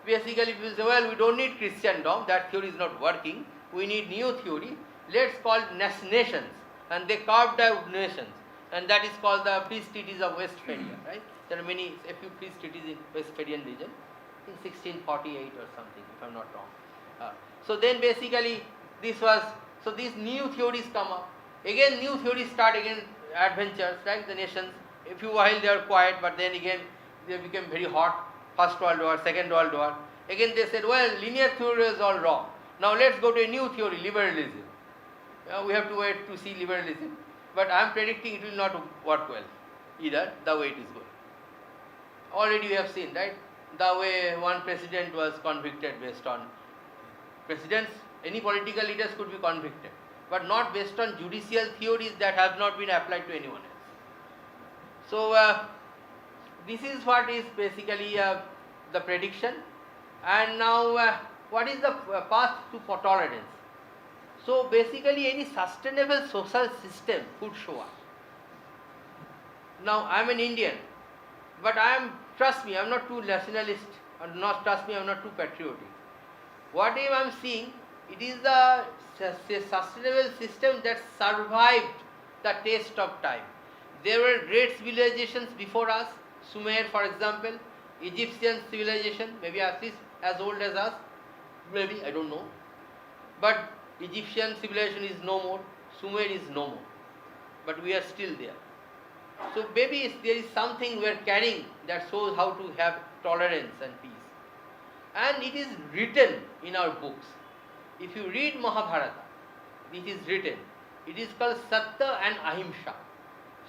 basically people say, well, we don't need Christendom, that theory is not working, we need new theory, let's call it nations. And they carved out nations. And that is called the Peace Treaties of Westphalia, right? There are a few peace treaties in Westphalian region, in 1648 or something, if I'm not wrong. So then basically so these new theories come up. Again new theories start again, adventures, right? The nations, a few while they are quiet, but then again they became very hot. First World War, Second World War. Again they said, well, linear theory is all wrong. Now let's go to a new theory, liberalism. We have to wait to see liberalism. But I am predicting it will not work well, either, the way it is going. Already we have seen, right? The way one president was convicted based on, presidents, any political leaders could be convicted. but not based on judicial theories that have not been applied to anyone else. So this is what is basically the prediction. And now what is the path to tolerance? So basically any sustainable social system could show up. Now I am an Indian, but trust me, I am not too nationalist, trust me, I am not too patriotic. What I am seeing, it is the sustainable system that survived the test of time. There were great civilizations before us, Sumer for example, Egyptian civilization, maybe at least as old as us, maybe, I don't know. But Egyptian civilization is no more, Sumer is no more, but we are still there. So maybe there is something we are carrying that shows how to have tolerance and peace. And it is written in our books. If you read Mahabharata, it is written. It is called Satya and Ahimsa.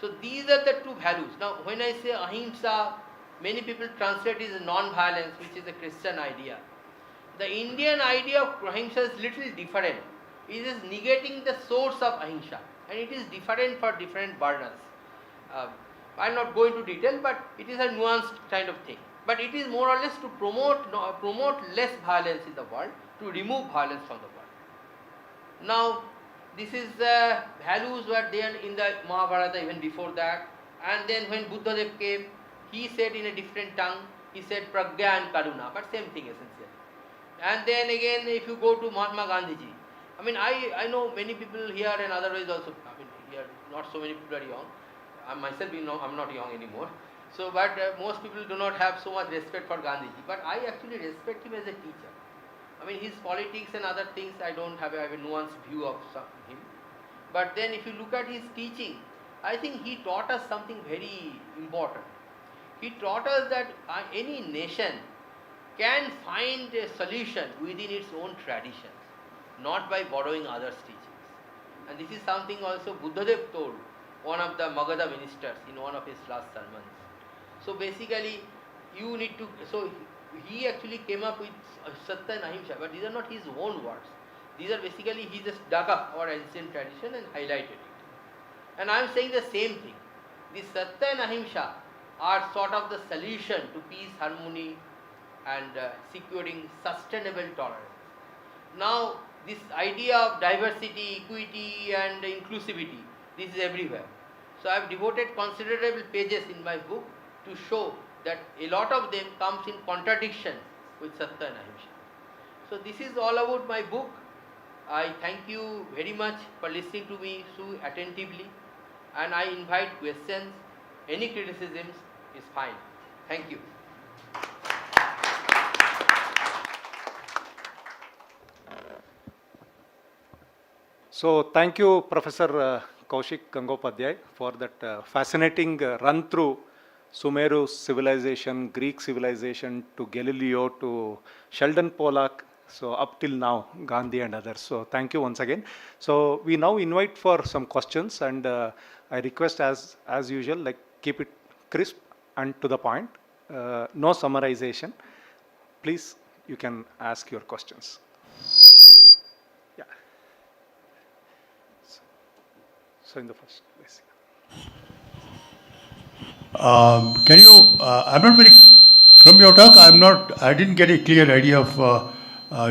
So these are the two values. Now when I say Ahimsa, many people translate it as non-violence, which is a Christian idea. The Indian idea of Ahimsa is little different. It is negating the source of Ahimsa, and it is different for different varnas. I will not go into detail, but it is a nuanced kind of thing. But it is more or less to promote less violence in the world, to remove violence from the world. Now, this is values were there in the Mahabharata even before that. And then when Buddhadev came, he said in a different tongue, he said Pragya and Karuna, but same thing essentially. And then again, if you go to Mahatma Gandhiji, I mean, I know many people here and otherwise also, I mean, here not so many people are young. I myself, I'm not young anymore. So, but most people do not have so much respect for Gandhiji. But I actually respect him as a teacher. I mean, his politics and other things, I don't have a nuanced view of him. But then if you look at his teaching, I think he taught us something very important. He taught us that any nation can find a solution within its own traditions, not by borrowing others' teachings. And this is something also Buddhadev told one of the Magadha ministers in one of his last sermons. So basically, you need to, so he actually came up with Satya and Ahimsa, but these are not his own words. These are basically, he just dug up our ancient tradition and highlighted it. And I am saying the same thing. This Satya and Ahimsa are sort of the solution to peace, harmony, and securing sustainable tolerance. Now, this idea of diversity, equity, and inclusivity, this is everywhere. So I have devoted considerable pages in my book to show that a lot of them comes in contradiction with Satya and Ahimsa. So this is all about my book. I thank you very much for listening to me so attentively, and I invite questions. Any criticisms is fine. Thank you. So thank you, Professor Kausik Gangopadhyay, for that fascinating run through Sumeru civilization, Greek civilization, to Galileo, to Sheldon Pollock, so up till now, Gandhi and others. So thank you once again. So we now invite for some questions, and I request as usual, like keep it crisp and to the point, no summarization. Please, you can ask your questions. Yeah. So in the first place. Can you, I'm not very, from your talk, I didn't get a clear idea of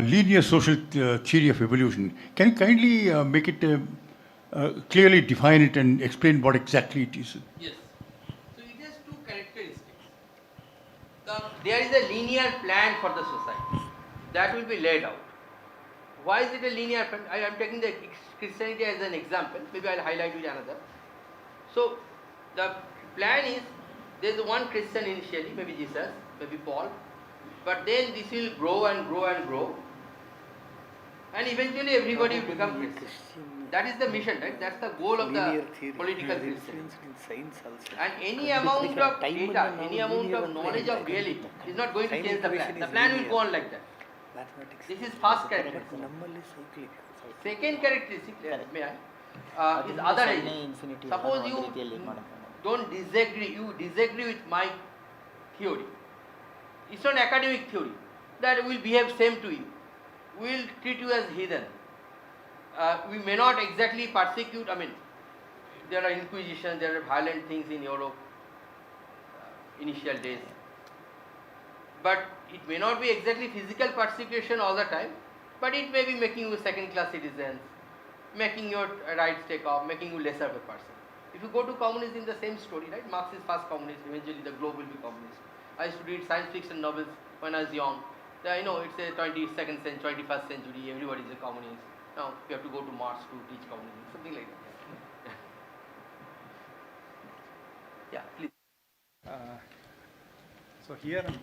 linear social theory of evolution. Can you kindly make it, clearly define it and explain what exactly it is? Yes. So it has two characteristics. There is a linear plan for the society that will be laid out. Why is it a linear plan? I am taking the Christianity as an example. Maybe I'll highlight with another. So the plan is, there is one Christian initially, maybe Jesus, maybe Paul, but then this will grow and grow and grow, and eventually everybody will become Christian. That is the mission, right? That's the goal of the political Christianity. And any amount of data, any amount of knowledge of reality is not going to change the plan. The plan will go on like that. This is first characteristic. Second characteristic, may I, is other agents. Suppose you don't disagree, you disagree with my theory. It's not academic theory that will behave same to you. We will treat you as heathen. we may not exactly persecute, I mean, there are inquisitions, there are violent things in Europe, initial days. But it may not be exactly physical persecution all the time, but it may be making you second-class citizens, making your rights take off, making you lesser of a person. If you go to communism, the same story, right? Marx is first communist, eventually the globe will be communist. I used to read science fiction novels when I was young. You know, it's a 22nd century, 21st century, everybody is a communist. Now you have to go to Mars to teach communism, something like that. Yeah, please. So here and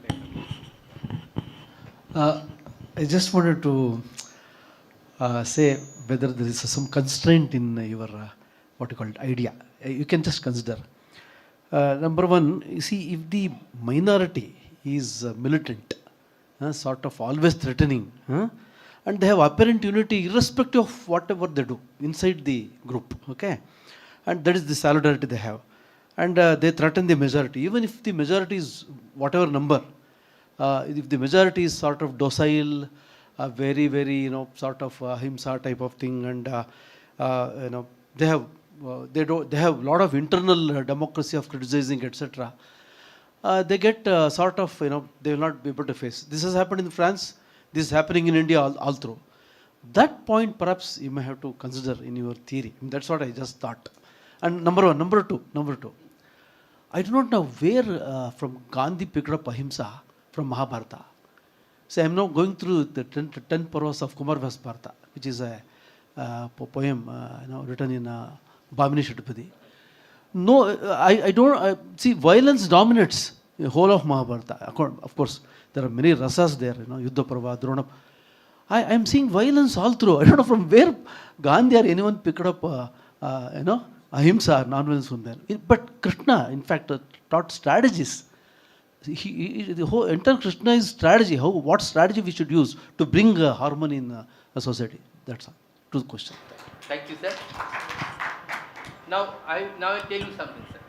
there. I just wanted to say whether there is some constraint in your what you call it idea. You can just consider. Number one, you see, if the minority is militant, sort of always threatening, and they have apparent unity irrespective of whatever they do inside the group, okay, and that is the solidarity they have, and they threaten the majority, even if the majority is whatever number. If the majority is sort of docile, very, very, sort of ahimsa type of thing, and they have they have lot of internal democracy of criticizing, etc. They get sort of, they will not be able to face. This has happened in France. This is happening in India all through. That point, perhaps you may have to consider in your theory. That's what I just thought. And number one, number two. I do not know where from Gandhi picked up ahimsa from Mahabharata. So I am now going through the 10 Parvas of Kumar Vaspartha, which is a poem written in Bhamini Shatapadi. No, I don't see violence dominates the whole of Mahabharata. Of course, there are many rasas there, Yuddha Parva, Drona. I am seeing violence all through. I don't know from where Gandhi or anyone picked up, ahimsa, non-violence from there. But Krishna, in fact, taught strategies. The whole entire Krishna is strategy. What strategy we should use to bring harmony in a society. That's all. To the question. Thank you, sir. Now I'll tell you something, sir.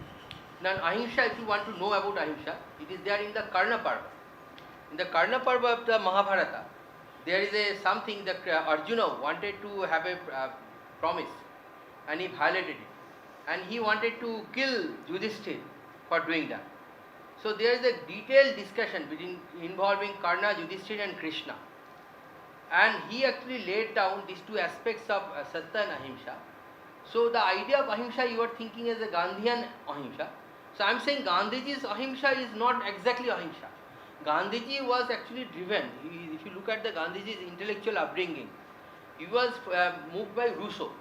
Now ahimsa, if you want to know about ahimsa, it is there in the Karna Parva. In the Karna Parva of the Mahabharata, there is something that Arjuna wanted to have a promise, and he violated it, and he wanted to kill Yudhishthira for doing that. So there is a detailed discussion involving Karna, Yudhishthira and Krishna. And he actually laid down these two aspects of Satya and Ahimsa. So the idea of Ahimsa you are thinking as a Gandhian Ahimsa. So I am saying Gandhiji's Ahimsa is not exactly Ahimsa. Gandhiji was actually driven. If you look at the Gandhiji's intellectual upbringing, he was moved by Rousseau.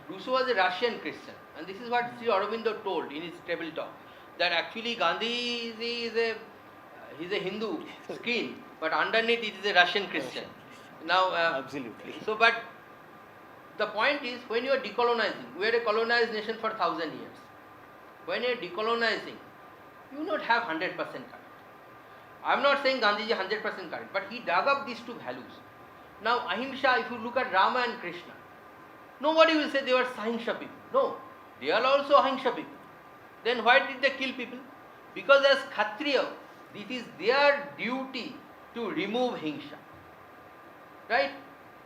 Rousseau was a Russian Christian. And this is what Sri Aurobindo told in his table talk. That actually Gandhi is a Hindu screen, but underneath it is a Russian Christian. Now, Absolutely. So, but the point is, when you are decolonizing, we are a colonized nation for 1,000 years. When you are decolonizing, you will not have 100% correct. I am not saying Gandhiji 100% correct, but he dug up these two values. Now, ahimsa, if you look at Rama and Krishna, nobody will say they were Sahingsha people. No, they are also ahimsa people. Then why did they kill people? Because as Kshatriya, it is their duty to remove Hingsha. Right?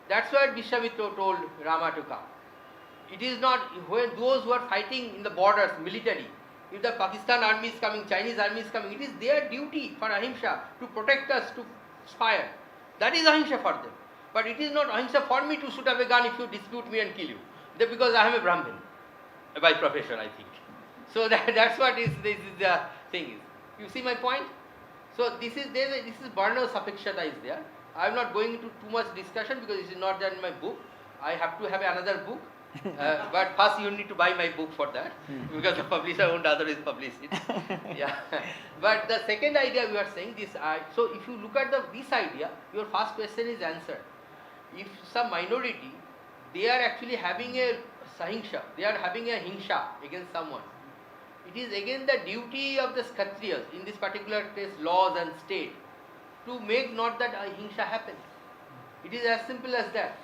That's why Vishwamitra told Rama to come. It is not when those who are fighting in the borders, military, if the Pakistan army is coming, Chinese army is coming, it is their duty for ahimsa to protect us, to spare. That is ahimsa for them. But it is not ahimsa for me to shoot up a gun if you dispute me and kill you. Because I am a Brahmin, by profession, I think. So that's what this is the thing is. You see my point? So this is Varna Sapekshata is there. I am not going into too much discussion because it is not there in my book. I have to have another book. But first you need to buy my book for that because the publisher won't otherwise publish it. Yeah. But the second idea we are saying this. So if you look at this idea, your first question is answered. If some minority, they are actually having a sahingsha, they are having a hingsha against someone. It is again the duty of the Kshatriyas, in this particular case laws and state, to make not that hingsha happen. It is as simple as that.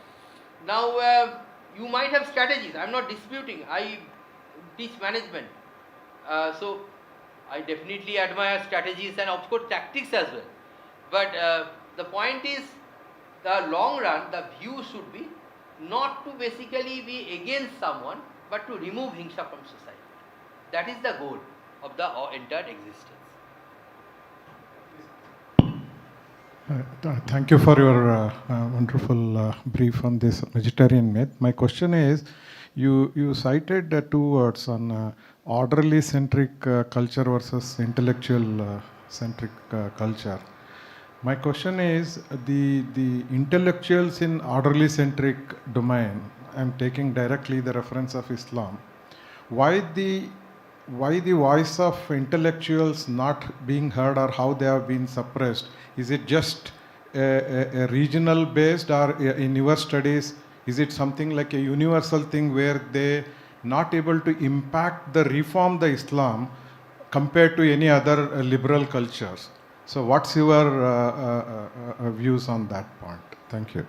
Now you might have strategies, I am not disputing, I teach management. So I definitely admire strategies and of course tactics as well. But the point is, the long run, the view should be not to basically be against someone, but to remove himsa from society. That is the goal of the entire existence. Thank you for your wonderful brief on this vegetarian myth. My question is, you cited two words on orderly centric culture versus intellectual centric culture. My question is, the intellectuals in orderly centric domain, I'm taking directly the reference of Islam, why the voice of intellectuals not being heard, or how they have been suppressed? Is it just a regional based, or in your studies is it something like a universal thing where they not able to impact the reform the Islam compared to any other liberal cultures? So what's your views on that point? Thank you.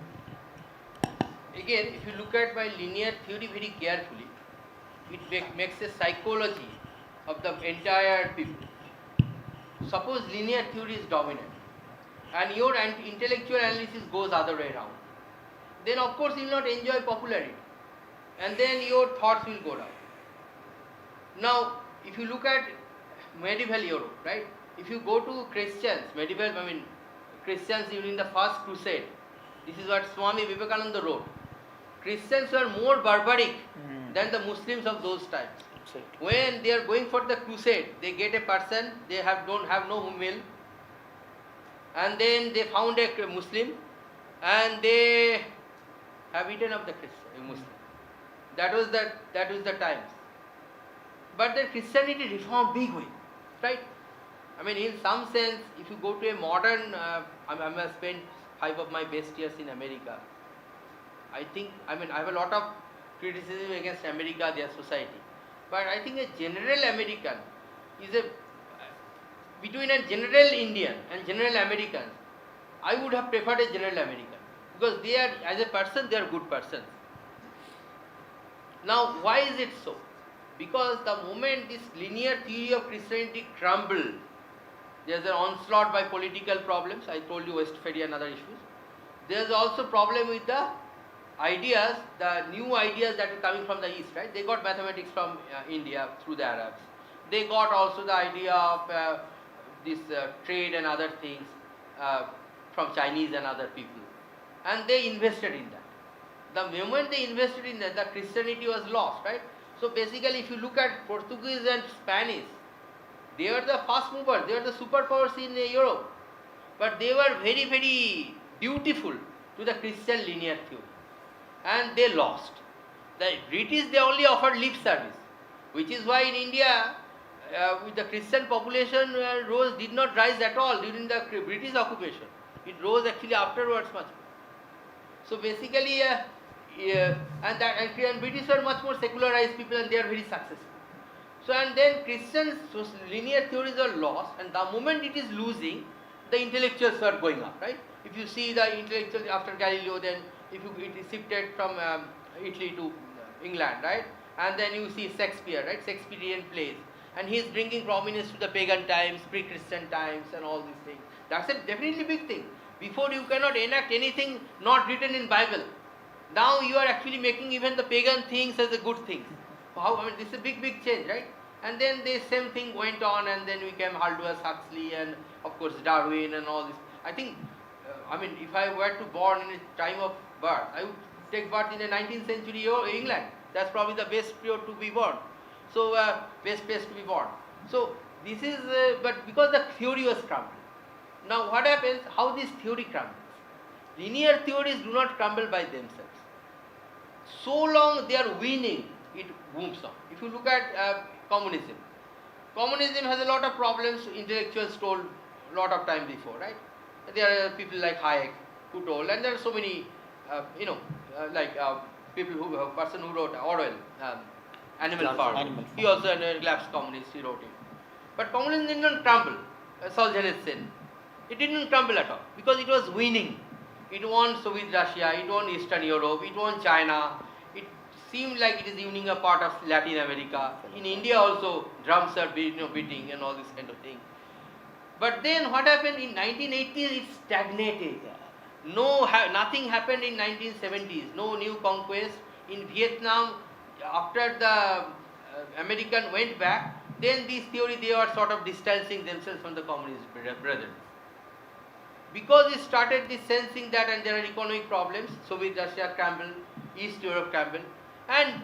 Again, if you look at my linear theory very carefully, it makes a psychology of the entire people. Suppose linear theory is dominant and your intellectual analysis goes other way around, then of course you will not enjoy popularity and then your thoughts will go down. Now, if you look at medieval Europe, right? If you go to Christians, Christians during the first crusade, this is what Swami Vivekananda wrote. Christians were more barbaric than the Muslims of those times. When they are going for the crusade, they get a person, they don't have no meal, and then they found a Muslim, and they have eaten up the Muslim. That was the times. But the Christianity reformed big way, right? I mean, in some sense, if you go to a modern, I have spent 5 of my best years in America. I have a lot of criticism against America, their society. But I think a general American is between a general Indian and general Americans, I would have preferred a general American. Because they are, as a person, they are good persons. Now, why is it so? Because the moment this linear theory of Christianity crumbled, there is an onslaught by political problems. I told you Westphalia and other issues. There is also problem with the ideas, the new ideas that are coming from the East, right? They got mathematics from India through the Arabs. They got also the idea of this trade and other things from Chinese and other people. And they invested in that. The moment they invested in that, the Christianity was lost, right? So basically, if you look at Portuguese and Spanish, they were the fast movers, they were the superpowers in Europe. But they were very, very dutiful to the Christian linear theory. And they lost. The British, they only offered lip service, which is why in India, with the Christian population did not rise at all during the British occupation. It rose actually afterwards much more. So basically, and British were much more secularized people and they are very successful. So and then Christian linear theories are lost, and the moment it is losing, the intellectuals are going up, right? If you see the intellectuals after Galileo, then it is shifted from Italy to England, right? And then you see Shakespeare, right? Shakespearean plays, and he is bringing prominence to the pagan times, pre-Christian times, and all these things. That's a definitely big thing. Before you cannot enact anything not written in Bible. Now you are actually making even the pagan things as a good thing. This is a big change, right? And then the same thing went on, and then we came Aldous Huxley and of course Darwin and all this. I think, if I were to born in a time of birth, I would take birth in the 19th century England. That's probably the best period to be born. So best place to be born. So this is, but because the theory was crumbled. Now what happens? How this theory crumbles? Linear theories do not crumble by themselves. So long they are winning, it booms on. If you look at communism has a lot of problems. Intellectuals told a lot of time before, right? There are people like Hayek who told, and there are so many, person who wrote Orwell, Animal Farm. He also a collapsed communist. He wrote it. But communism did not crumble. Solzhenitsyn. It didn't crumble at all because it was winning. It won Soviet Russia, it won Eastern Europe, it won China. It seemed like it is winning a part of Latin America. In India also, drums are beating and all this kind of thing. But then what happened in 1980s? It stagnated. Nothing happened in 1970s. No new conquest in Vietnam. After the American went back, then this theory they were sort of distancing themselves from the communist brothers. Because it started this sensing that and there are economic problems, Soviet Russia crumbled, East Europe crumbled, and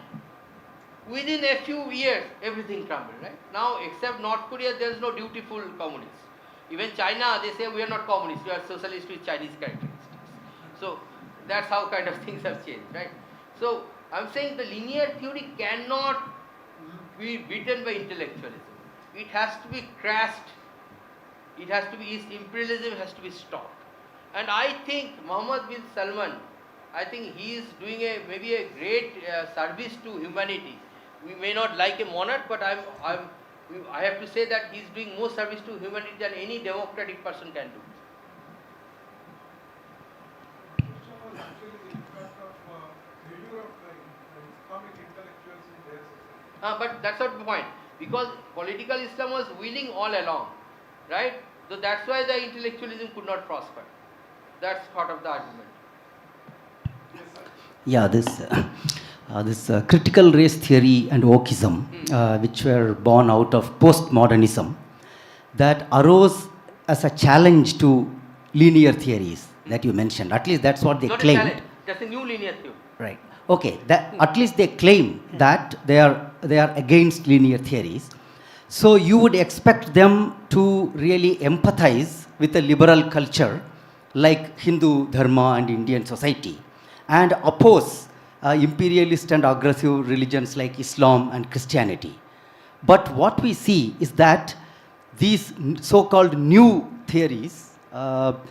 within a few years everything crumbled, right? Now except North Korea there is no dutiful communists. Even China, they say we are not communists, we are socialist with Chinese characteristics. So that's how kind of things have changed, right? So I'm saying the linear theory cannot be beaten by intellectualism. It has to be crushed. It has to be, imperialism has to be stopped. And I think Mohammed bin Salman, I think he is doing maybe a great service to humanity. We may not like a monarch, but I have to say that he is doing more service to humanity than any democratic person can do. But that's not the point, because political Islam was willing all along, right? So that's why the intellectualism could not prosper. That's part of the argument. Yeah, this critical race theory and wokeism, which were born out of postmodernism, that arose as a challenge to linear theories that you mentioned. At least that's what they Not claimed. a challenge, that's a new linear theory. Right. Okay. That at least they claim that they are against linear theories. So you would expect them to really empathize with a liberal culture like Hindu Dharma and Indian society, and oppose imperialist and aggressive religions like Islam and Christianity. But what we see is that these so-called new theories are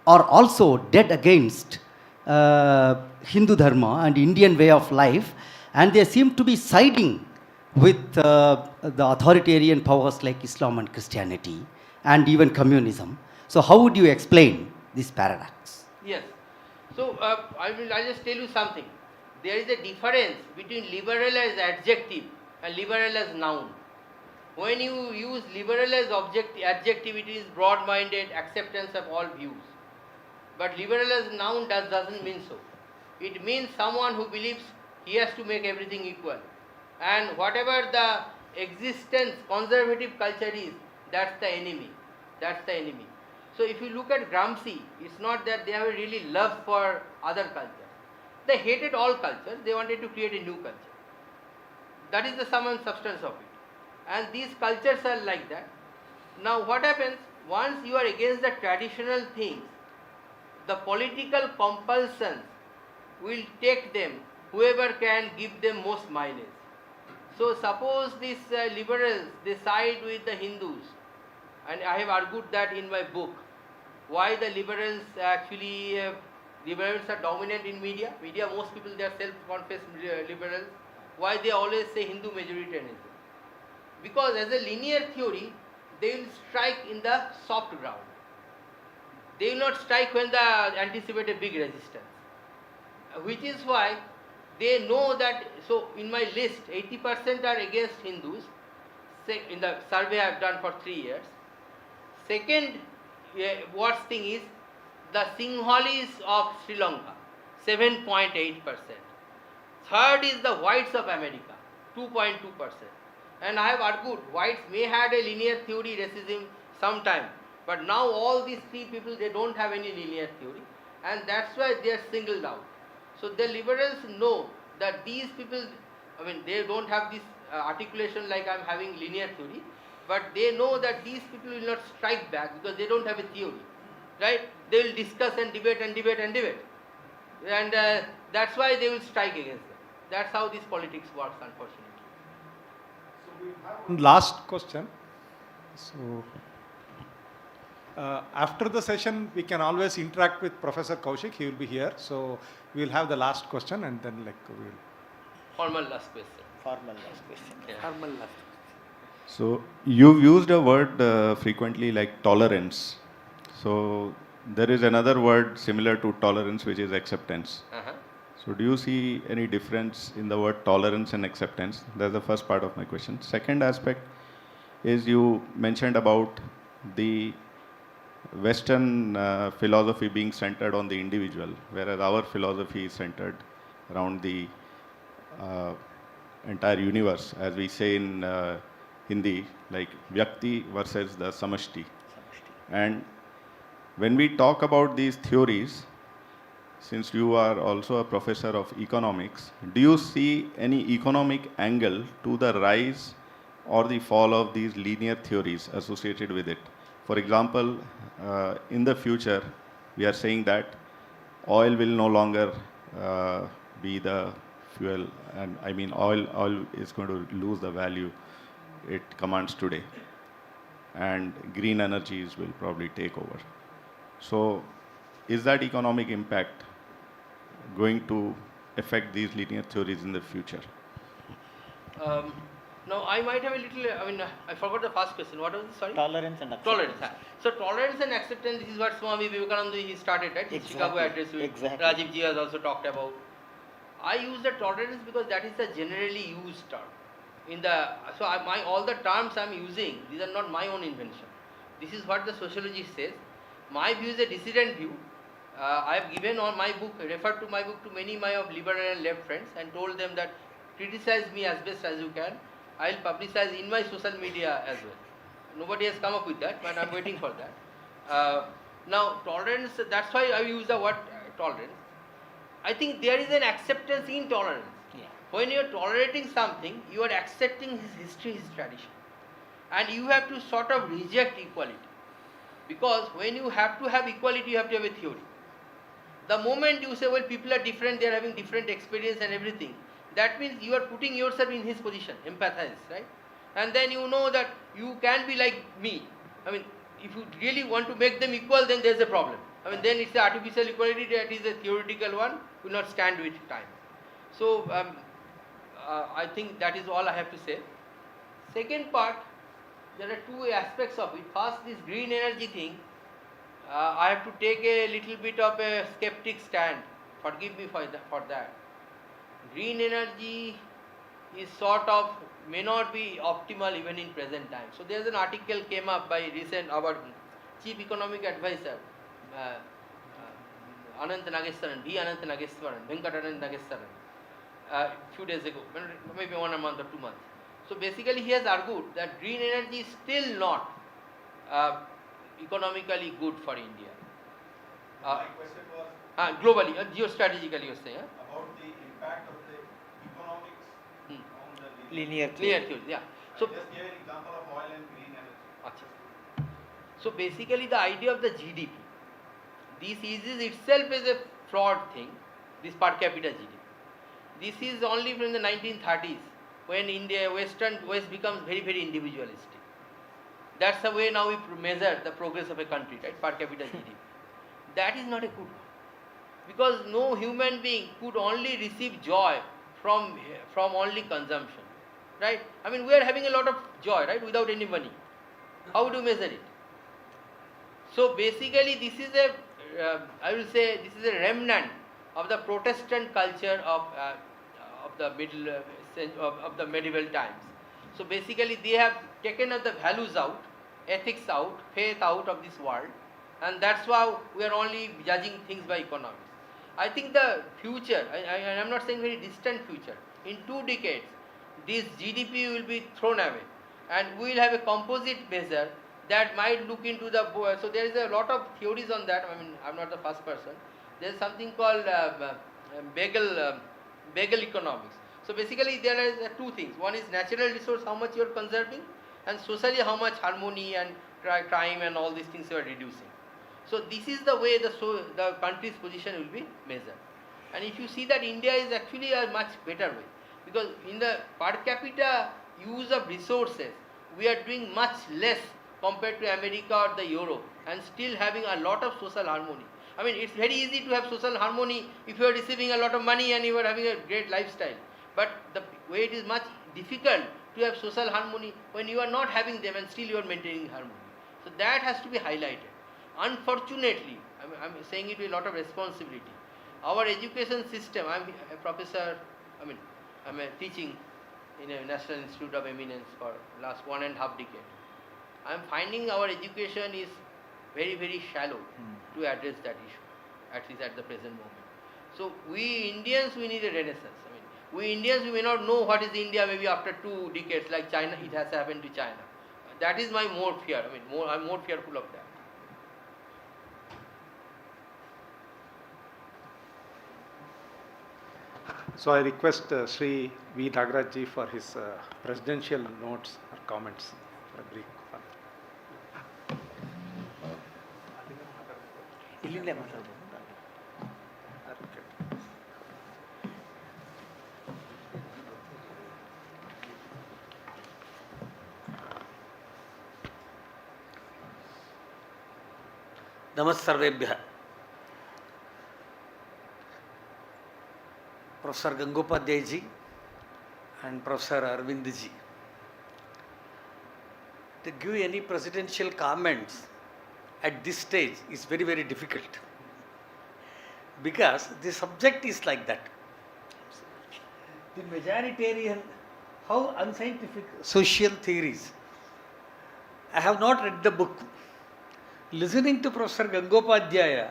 also dead against Hindu Dharma and Indian way of life, and they seem to be siding with the authoritarian powers like Islam and Christianity and even communism. So how would you explain this paradox? Yes. So I'll just tell you something. There is a difference between liberal as adjective and liberal as noun. When you use liberal as adjective, it is broad-minded acceptance of all views. But liberal as noun doesn't mean so. It means someone who believes he has to make everything equal. And whatever the existence, conservative culture is, that's the enemy. That's the enemy. So if you look at Gramsci, it's not that they have a really love for other cultures. They hated all cultures, they wanted to create a new culture. That is the sum and substance of it. And these cultures are like that. Now what happens, once you are against the traditional things, the political compulsions will take them, whoever can give them most mileage. So suppose these liberals, they side with the Hindus, and I have argued that in my book, why the liberals actually, liberals are dominant in media. Media, most people, they are self-confessed liberals. Why they always say Hindu majoritarianism? Because as a linear theory, they will strike in the soft ground. They will not strike when they anticipate a big resistance. Which is why they know that, so in my list, 80% are against Hindus, in the survey I have done for 3 years. Second worst thing is the Sinhalese of Sri Lanka, 7.8%. Third is the whites of America, 2.2%. And I have argued whites may have a linear theory racism sometime, but now all these three people, they don't have any linear theory, and that's why they are singled out. So the liberals know that these people, I mean, they don't have this articulation like I'm having linear theory, but they know that these people will not strike back because they don't have a theory, right? They will discuss and debate and debate and debate. And that's why they will strike against them. That's how this politics works, unfortunately. Last question. So, after the session, we can always interact with Professor Kausik. He will be here. So, we will have the last question and then we will. Formal last question. Formal last question. Yeah. Formal last. So you've used a word frequently like tolerance. So there is another word similar to tolerance, which is acceptance. Uh-huh. So do you see any difference in the word tolerance and acceptance? That's the first part of my question. Second aspect is you mentioned about the Western philosophy being centered on the individual, whereas our philosophy is centered around the uh, entire universe, as we say in Hindi, like Vyakti versus the Samashti. And when we talk about these theories, since you are also a professor of economics, do you see any economic angle to the rise or the fall of these linear theories associated with it? For example, in the future, we are saying that oil will no longer be the fuel, and I mean oil is going to lose the value it commands today, and green energies will probably take over. So, is that economic impact going to affect these linear theories in the future? Now, I might have a little, I forgot the first question. What was it? Sorry? Tolerance and acceptance. Tolerance. So, tolerance and acceptance, this is what Swami Vivekananda he started, right? His Chicago Exactly, address, which exactly. Rajiv ji has also talked about. I use the tolerance because that is the generally used term. All the terms I am using, these are not my own invention. This is what the sociologist says. My view is a dissident view. I have given on my book, referred to my book to many my of liberal and left friends and told them that criticize me as best as you can. I will publicize in my social media as well. Nobody has come up with that, but I am waiting for that. Now, tolerance, that's why I use the word tolerance. I think there is an acceptance in tolerance. Yeah. When you are tolerating something, you are accepting his history, his tradition. And you have to sort of reject equality. Because when you have to have equality, you have to have a theory. The moment you say, well, people are different, they are having different experience and everything, that means you are putting yourself in his position, empathize, right? And then you know that you can be like me. I mean, if you really want to make them equal, then there is a problem. I mean, then it's the artificial equality, that is a theoretical one, will not stand with time. So, I think that is all I have to say. Second part, there are two aspects of it. First, this green energy thing, I have to take a little bit of a skeptic stand. Forgive me for that. Green energy is sort of, may not be optimal even in present time. So there is an article came up by our chief economic advisor, Anant Nageswaran, Venkat Anant Nageswaran, few days ago, maybe 1 month or 2 months. So basically he has argued that green energy is still not economically good for India. My question was Globally, geostrategically you are saying. about the impact of the economics on the Linear Clear theory. theory, yeah. So, just gave an example of oil and green energy. Achha. So basically the idea of the GDP, this is itself is a flawed thing, this per capita GDP. This is only from the 1930s when West becomes very, very individualistic. That's the way now we measure the progress of a country, right? Per capita GDP. That is not a good one. Because no human being could only receive joy from only consumption, right? I mean, we are having a lot of joy, right, without any money. How do you measure it? So basically, this is I will say, this is a remnant of the Protestant culture of the medieval times. So basically, they have taken the values out, ethics out, faith out of this world, and that's why we are only judging things by economics. I think the future, I am not saying very distant future, in 2 decades, this GDP will be thrown away, and we will have a composite measure that might look into the, so there is a lot of theories on that. I mean, I am not the first person. There is something called bagel economics. So basically there are 2 things. One is natural resource, how much you are conserving, and socially how much harmony and crime and all these things you are reducing. So this is the way the country's position will be measured. And if you see that India is actually a much better way, because in the per capita use of resources, we are doing much less compared to America or the Europe, and still having a lot of social harmony. I mean, it's very easy to have social harmony if you are receiving a lot of money and you are having a great lifestyle. But the way it is much difficult to have social harmony when you are not having them and still you are maintaining harmony. So that has to be highlighted. Unfortunately, I am saying it with a lot of responsibility, our education system, I am a professor, I am teaching in a National Institute of Eminence for last 1.5 decades. I am finding our education is very, very shallow to address that issue, at least at the present moment. So we Indians, we need a renaissance. I mean, we Indians, we may not know what is India maybe after 2 decades, like China, it has happened to China. That is my more fear. I mean, I'm more fearful of that. So I request Sri V. Nagaraj for his presidential notes or comments for a brief one. ಇಲ್ಲಿಂದಲೇ ಮಾತಾಡ್ಬೋದು. नमस्सर्वेभ्यः. Professor Gangopadhyay ji and Professor Arvind ji. To give any presidential comments at this stage is very, very difficult, because the subject is like that. The majoritarian, how unscientific social theories. I have not read the book. Listening to Professor Gangopadhyay,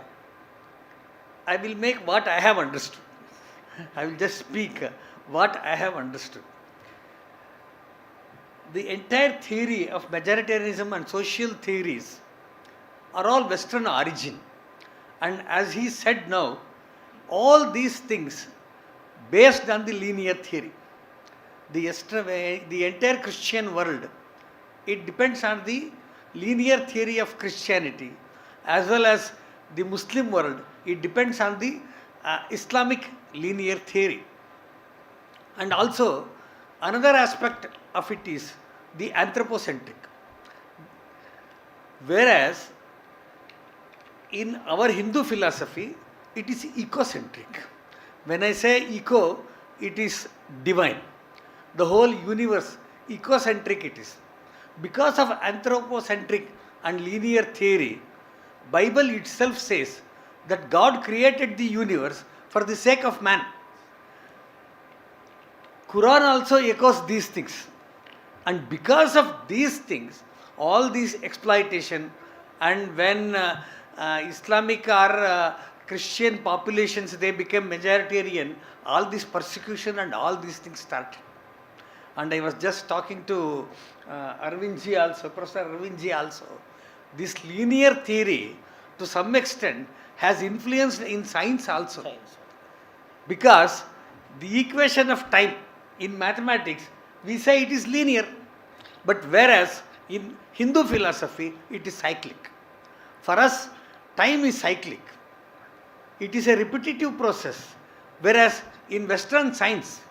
I will make what I have understood. I will just speak what I have understood. The entire theory of majoritarianism and social theories are all Western origin. And as he said now, all these things based on the linear theory. The entire Christian world, it depends on the linear theory of Christianity, as well as the Muslim world, it depends on the Islamic linear theory. And also another aspect of it is the anthropocentric. Whereas in our Hindu philosophy, it is ecocentric. When I say eco, it is divine. The whole universe, ecocentric it is. Because of anthropocentric and linear theory, Bible itself says that God created the universe for the sake of man. Quran also echoes these things. And because of these things, all these exploitation, and when Islamic or Christian populations, they became majoritarian, all this persecution and all these things started. And I was just talking to Arvindji also, Professor Arvindji also. This linear theory, to some extent, has influenced in science also. Because the equation of time in mathematics, we say it is linear. But whereas in Hindu philosophy, it is cyclic. For us, time is cyclic. It is a repetitive process. Whereas in Western science,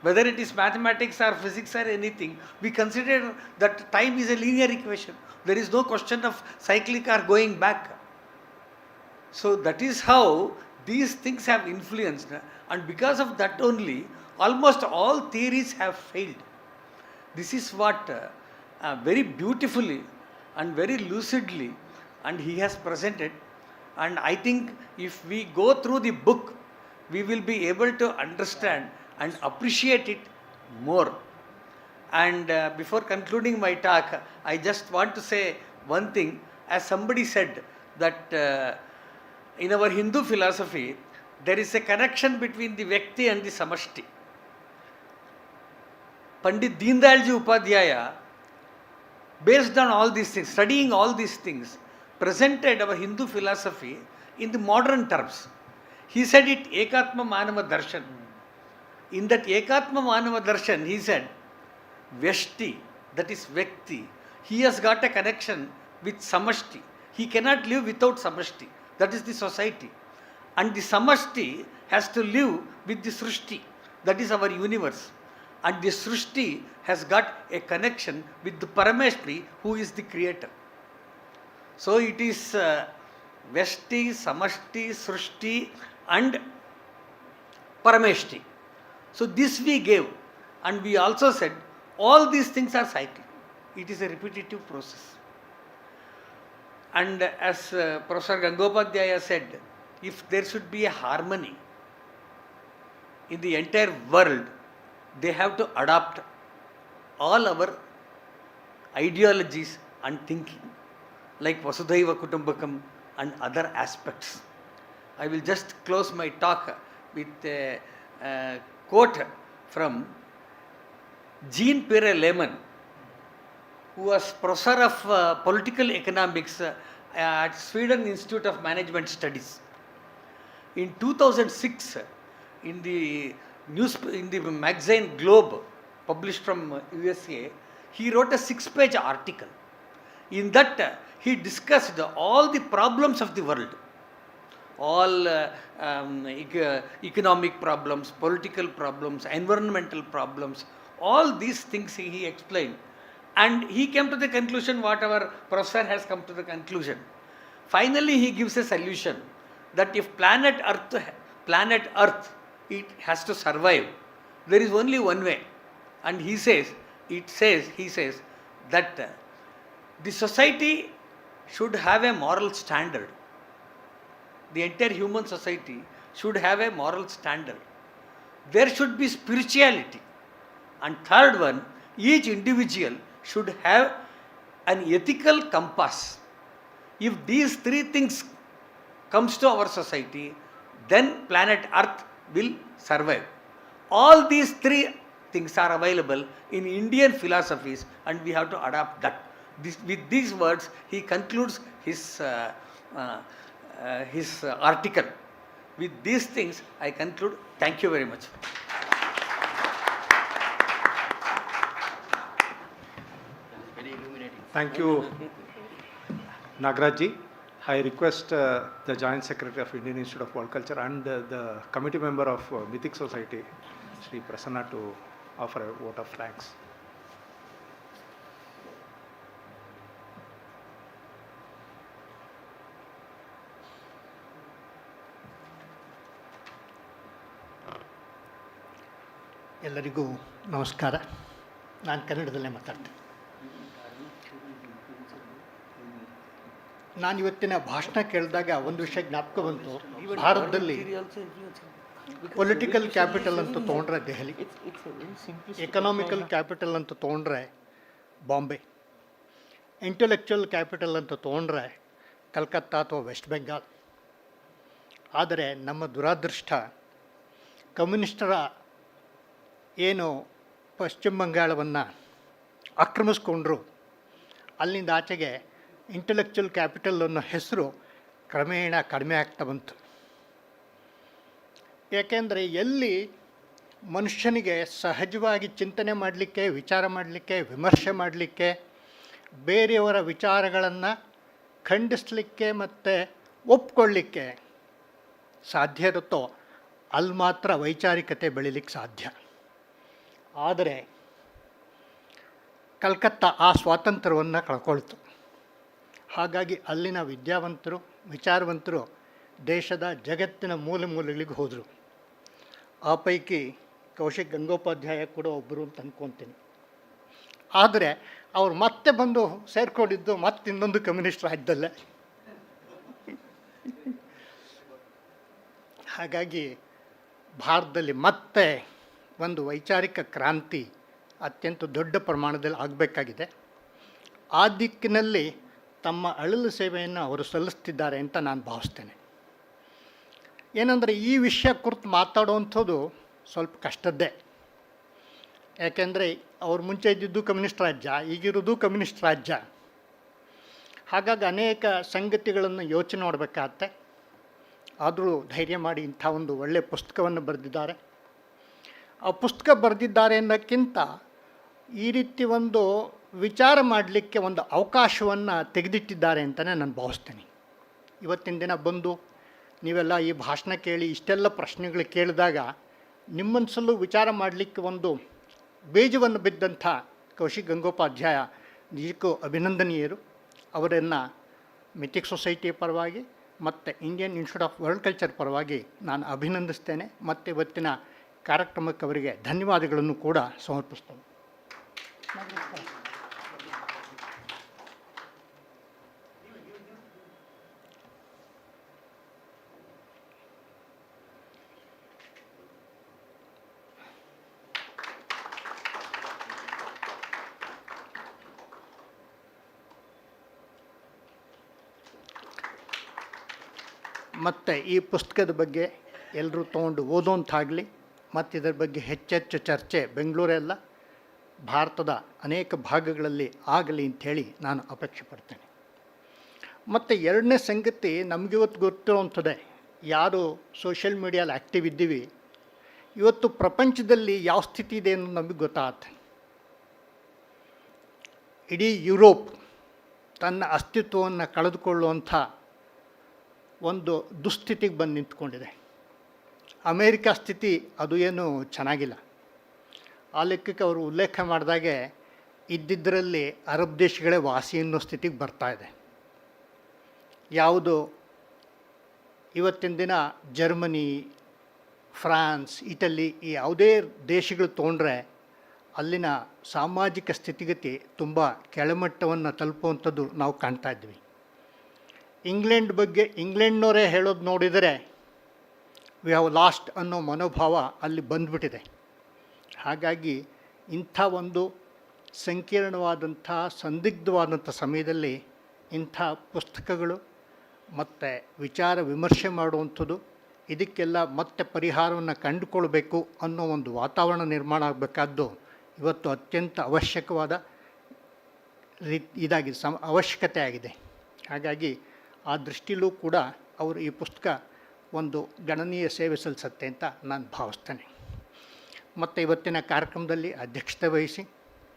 whether it is mathematics or physics or anything, we consider that time is a linear equation. There is no question of cyclic or going back. So that is how these things have influenced, and because of that only, almost all theories have failed. This is what very beautifully and very lucidly and he has presented, and I think if we go through the book, we will be able to understand and appreciate it more. And before concluding my talk, I just want to say one thing. As somebody said that in our Hindu philosophy, there is a connection between the Vyakti and the Samashti. Pandit Deendayalji Upadhyaya, based on all these things, studying all these things, presented our Hindu philosophy in the modern terms. He said it Ekatma Manava Darshan. In that Ekatma Manava Darshan, he said, Vyashti, that is Vyakti, he has got a connection with Samashti. He cannot live without Samashti. That is the society. And the Samashti has to live with the Srishti. That is our universe. And the Srishti has got a connection with the Parameshwari, who is the creator. So it is Vyashti, Samashti, Srishti and Parameshwari. So this we gave, and we also said all these things are cyclic. It is a repetitive process. And as Professor Gangopadhyay said, if there should be a harmony in the entire world, they have to adopt all our ideologies and thinking. like Vasudhaiva Kutumbakam and other aspects. I will just close my talk with a quote from Jean-Pierre Lehmann, who was professor of political economics at Sweden Institute of Management Studies. In 2006, in the magazine Globe, published from USA, he wrote a 6-page article. In that, he discussed all the problems of the world, all economic problems, political problems, environmental problems, all these things he explained. And he came to the conclusion what our professor has come to the conclusion. Finally, he gives a solution that if planet Earth, it has to survive, there is only one way. And he says that the society should have a moral standard. The entire human society should have a moral standard. There should be spirituality. And third one, each individual should have an ethical compass. If these three things comes to our society, then planet Earth will survive. All these three things are available in Indian philosophies, and we have to adopt that. With these words, he concludes his article. With these things, I conclude. Thank you very much. Very illuminating. Thank you, Nagaraj. I request the Joint Secretary of Indian Institute of World Culture and the committee member of Mythic Society, Sri Prasanna, to offer a vote of thanks. ಎಲ್ಲರಿಗೂ ನಮಸ್ಕಾರ. ನಾನು ಕನ್ನಡದಲ್ಲೇ ಮಾತಾಡ್ತೇನೆ. ನಾನು ಇವತ್ತಿನ ಭಾಷಣ ಕೇಳಿದಾಗ ಒಂದು ವಿಷಯ ಜ್ಞಾಪಕ ಬಂತು. ಭಾರತದಲ್ಲಿ ಪೊಲಿಟಿಕಲ್ ಕ್ಯಾಪಿಟಲ್ ಅಂತ ತೊಗೊಂಡ್ರೆ ದೆಹಲಿ, ಎಕನಾಮಿಕಲ್ ಕ್ಯಾಪಿಟಲ್ ಅಂತ ತೊಗೊಂಡ್ರೆ ಬಾಂಬೆ, ಇಂಟೆಲೆಕ್ಚುಯಲ್ ಕ್ಯಾಪಿಟಲ್ ಅಂತ ತೊಗೊಂಡ್ರೆ ಕಲ್ಕತ್ತಾ ಅಥವಾ ವೆಸ್ಟ್ ಬೆಂಗಾಲ್. ಆದರೆ ನಮ್ಮ ದುರಾದೃಷ್ಟ, ಕಮ್ಯುನಿಸ್ಟರ ಏನು ಪಶ್ಚಿಮ ಬಂಗಾಳವನ್ನು ಆಕ್ರಮಿಸ್ಕೊಂಡ್ರು, ಅಲ್ಲಿಂದ ಆಚೆಗೆ ಇಂಟೆಲೆಕ್ಚುಯಲ್ ಕ್ಯಾಪಿಟಲ್ ಅನ್ನೋ ಹೆಸರು ಕ್ರಮೇಣ ಕಡಿಮೆ ಆಗ್ತಾ ಬಂತು. ಏಕೆಂದರೆ ಎಲ್ಲಿ ಮನುಷ್ಯನಿಗೆ ಸಹಜವಾಗಿ ಚಿಂತನೆ ಮಾಡಲಿಕ್ಕೆ, ವಿಚಾರ ಮಾಡಲಿಕ್ಕೆ, ವಿಮರ್ಶೆ ಮಾಡಲಿಕ್ಕೆ, ಬೇರೆಯವರ ವಿಚಾರಗಳನ್ನು ಖಂಡಿಸಲಿಕ್ಕೆ ಮತ್ತು ಒಪ್ಕೊಳ್ಳಿಕ್ಕೆ ಸಾಧ್ಯ ಇರುತ್ತೋ ಅಲ್ಲಿ ಮಾತ್ರ ವೈಚಾರಿಕತೆ ಬೆಳೀಲಿಕ್ಕೆ ಸಾಧ್ಯ. ಆದರೆ ಕಲ್ಕತ್ತಾ ಆ ಸ್ವಾತಂತ್ರ್ಯವನ್ನು ಕಳ್ಕೊಳ್ತು. ಹಾಗಾಗಿ ಅಲ್ಲಿನ ವಿದ್ಯಾವಂತರು, ವಿಚಾರವಂತರು ದೇಶದ ಜಗತ್ತಿನ ಮೂಲೆ ಮೂಲೆಗಳಿಗೆ ಹೋದರು. ಆ ಪೈಕಿ ಕೌಶಿಕ್ ಗಂಗೋಪಾಧ್ಯಾಯ ಕೂಡ ಒಬ್ಬರು ಅಂತ ಅಂದ್ಕೊತೀನಿ. ಆದರೆ ಅವ್ರು ಮತ್ತೆ ಬಂದು ಸೇರಿಕೊಂಡಿದ್ದು ಮತ್ತೆ ಇನ್ನೊಂದು ಕಮ್ಯುನಿಸ್ಟ್ ರಾಜ್ಯದಲ್ಲೇ. ಹಾಗಾಗಿ ಭಾರತದಲ್ಲಿ ಮತ್ತೆ ಒಂದು ವೈಚಾರಿಕ ಕ್ರಾಂತಿ ಅತ್ಯಂತ ದೊಡ್ಡ ಪ್ರಮಾಣದಲ್ಲಿ ಆಗಬೇಕಾಗಿದೆ. ಆ ದಿಕ್ಕಿನಲ್ಲಿ ತಮ್ಮ ಅಳಲು ಸೇವೆಯನ್ನು ಅವರು ಸಲ್ಲಿಸ್ತಿದ್ದಾರೆ ಅಂತ ನಾನು ಭಾವಿಸ್ತೇನೆ. ಏನಂದರೆ ಈ ವಿಷಯ ಕುರಿತು ಮಾತಾಡುವಂಥದ್ದು ಸ್ವಲ್ಪ ಕಷ್ಟದ್ದೇ. ಯಾಕೆಂದರೆ ಅವ್ರು ಮುಂಚೆ ಇದ್ದಿದ್ದು ಕಮ್ಯುನಿಸ್ಟ್ ರಾಜ್ಯ, ಈಗಿರೋದು ಕಮ್ಯುನಿಸ್ಟ್ ರಾಜ್ಯ. ಹಾಗಾಗಿ ಅನೇಕ ಸಂಗತಿಗಳನ್ನು ಯೋಚನೆ ಮಾಡಬೇಕಾಗತ್ತೆ. ಆದರೂ ಧೈರ್ಯ ಮಾಡಿ ಇಂಥ ಒಂದು ಒಳ್ಳೆಯ ಪುಸ್ತಕವನ್ನು ಬರೆದಿದ್ದಾರೆ. ಆ ಪುಸ್ತಕ ಬರೆದಿದ್ದಾರೆ ಅನ್ನೋಕ್ಕಿಂತ ಈ ರೀತಿ ಒಂದು ವಿಚಾರ ಮಾಡಲಿಕ್ಕೆ ಒಂದು ಅವಕಾಶವನ್ನು ತೆಗೆದಿಟ್ಟಿದ್ದಾರೆ ಅಂತಲೇ ನಾನು ಭಾವಿಸ್ತೇನೆ. ಇವತ್ತಿನ ದಿನ ಬಂದು ನೀವೆಲ್ಲ ಈ ಭಾಷಣ ಕೇಳಿ ಇಷ್ಟೆಲ್ಲ ಪ್ರಶ್ನೆಗಳು ಕೇಳಿದಾಗ ನಿಮ್ಮ ಮನಸ್ಸಲ್ಲೂ ವಿಚಾರ ಮಾಡಲಿಕ್ಕೆ ಒಂದು ಬೇಜವನ್ನು ಬಿದ್ದಂಥ ಕೌಶಿಕ್ ಗಂಗೋಪಾಧ್ಯಾಯ ನಿಜಕ್ಕೂ ಅಭಿನಂದನೀಯರು. ಅವರನ್ನು ಮಿಥಿಕ್ ಸೊಸೈಟಿಯ ಪರವಾಗಿ ಮತ್ತು Indian institute of world culture ಪರವಾಗಿ ನಾನು ಅಭಿನಂದಿಸ್ತೇನೆ. ಮತ್ತು ಇವತ್ತಿನ ಕಾರ್ಯಕ್ರಮಕ್ಕೆ ಅವರಿಗೆ ಧನ್ಯವಾದಗಳನ್ನು ಕೂಡ ಸಮರ್ಪಿಸ್ತೇನೆ. ಮತ್ತು ಈ ಪುಸ್ತಕದ ಬಗ್ಗೆ ಎಲ್ಲರೂ ತೊಗೊಂಡು ಓದೋಂತಾಗಲಿ ಮತ್ತು ಇದರ ಬಗ್ಗೆ ಹೆಚ್ಚೆಚ್ಚು ಚರ್ಚೆ ಬೆಂಗಳೂರೆಲ್ಲ ಭಾರತದ ಅನೇಕ ಭಾಗಗಳಲ್ಲಿ ಆಗಲಿ ಅಂಥೇಳಿ ನಾನು ಅಪೇಕ್ಷೆ ಪಡ್ತೇನೆ. ಮತ್ತು ಎರಡನೇ ಸಂಗತಿ, ನಮಗಿವತ್ತು ಗೊತ್ತಿರುವಂಥದ್ದೇ, ಯಾರು ಸೋಷಿಯಲ್ ಮೀಡಿಯಲ್ಲಿ ಆ್ಯಕ್ಟಿವ್ ಇದ್ದೀವಿ, ಇವತ್ತು ಪ್ರಪಂಚದಲ್ಲಿ ಯಾವ ಸ್ಥಿತಿ ಇದೆ ಅನ್ನೋದು ನಮಗೆ ಗೊತ್ತಾಗುತ್ತೆ. ಇಡೀ ಯುರೋಪ್ ತನ್ನ ಅಸ್ತಿತ್ವವನ್ನು ಕಳೆದುಕೊಳ್ಳುವಂಥ ಒಂದು ದುಸ್ಥಿತಿಗೆ ಬಂದು ನಿಂತ್ಕೊಂಡಿದೆ. ಅಮೇರಿಕಾ ಸ್ಥಿತಿ ಅದು ಏನು ಚೆನ್ನಾಗಿಲ್ಲ. ಆ ಲೆಕ್ಕಕ್ಕೆ ಅವರು ಉಲ್ಲೇಖ ಮಾಡಿದಾಗೆ ಇದ್ದಿದ್ದರಲ್ಲಿ ಅರಬ್ ದೇಶಗಳೇ ವಾಸಿ ಅನ್ನೋ ಸ್ಥಿತಿಗೆ ಬರ್ತಾಯಿದೆ. ಯಾವುದು ಇವತ್ತಿನ ದಿನ ಜರ್ಮನಿ, ಫ್ರಾನ್ಸ್, ಇಟಲಿ ಈ ಯಾವುದೇ ದೇಶಗಳು ತೊಗೊಂಡ್ರೆ ಅಲ್ಲಿನ ಸಾಮಾಜಿಕ ಸ್ಥಿತಿಗತಿ ತುಂಬ ಕೆಳಮಟ್ಟವನ್ನು ತಲುಪುವಂಥದ್ದು ನಾವು ಕಾಣ್ತಾ ಇದ್ವಿ. ಇಂಗ್ಲೆಂಡ್ ಬಗ್ಗೆ ಇಂಗ್ಲೆಂಡ್ನವರೇ ಹೇಳೋದು ನೋಡಿದರೆ ವಿ ಹ್ಯಾವ್ ಲಾಸ್ಟ್ ಅನ್ನೋ ಮನೋಭಾವ ಅಲ್ಲಿ ಬಂದುಬಿಟ್ಟಿದೆ. ಹಾಗಾಗಿ ಇಂಥ ಒಂದು ಸಂಕೀರ್ಣವಾದಂಥ ಸಂದಿಗ್ಧವಾದಂಥ ಸಮಯದಲ್ಲಿ ಇಂಥ ಪುಸ್ತಕಗಳು ಮತ್ತು ವಿಚಾರ ವಿಮರ್ಶೆ ಮಾಡುವಂಥದ್ದು, ಇದಕ್ಕೆಲ್ಲ ಮತ್ತೆ ಪರಿಹಾರವನ್ನು ಕಂಡುಕೊಳ್ಬೇಕು ಅನ್ನೋ ಒಂದು ವಾತಾವರಣ ನಿರ್ಮಾಣ ಆಗಬೇಕಾದ್ದು ಇವತ್ತು ಅತ್ಯಂತ ಅವಶ್ಯಕವಾದ ಇದಾಗಿದೆ, ಅವಶ್ಯಕತೆ ಆಗಿದೆ. ಹಾಗಾಗಿ ಆ ದೃಷ್ಟಿಲೂ ಕೂಡ ಅವರು ಈ ಪುಸ್ತಕ ಒಂದು ಗಣನೀಯ ಸೇವೆ ಸಲ್ಲಿಸುತ್ತೆ ಅಂತ ನಾನು ಭಾವಿಸ್ತೇನೆ. ಮತ್ತು ಇವತ್ತಿನ ಕಾರ್ಯಕ್ರಮದಲ್ಲಿ ಅಧ್ಯಕ್ಷತೆ ವಹಿಸಿ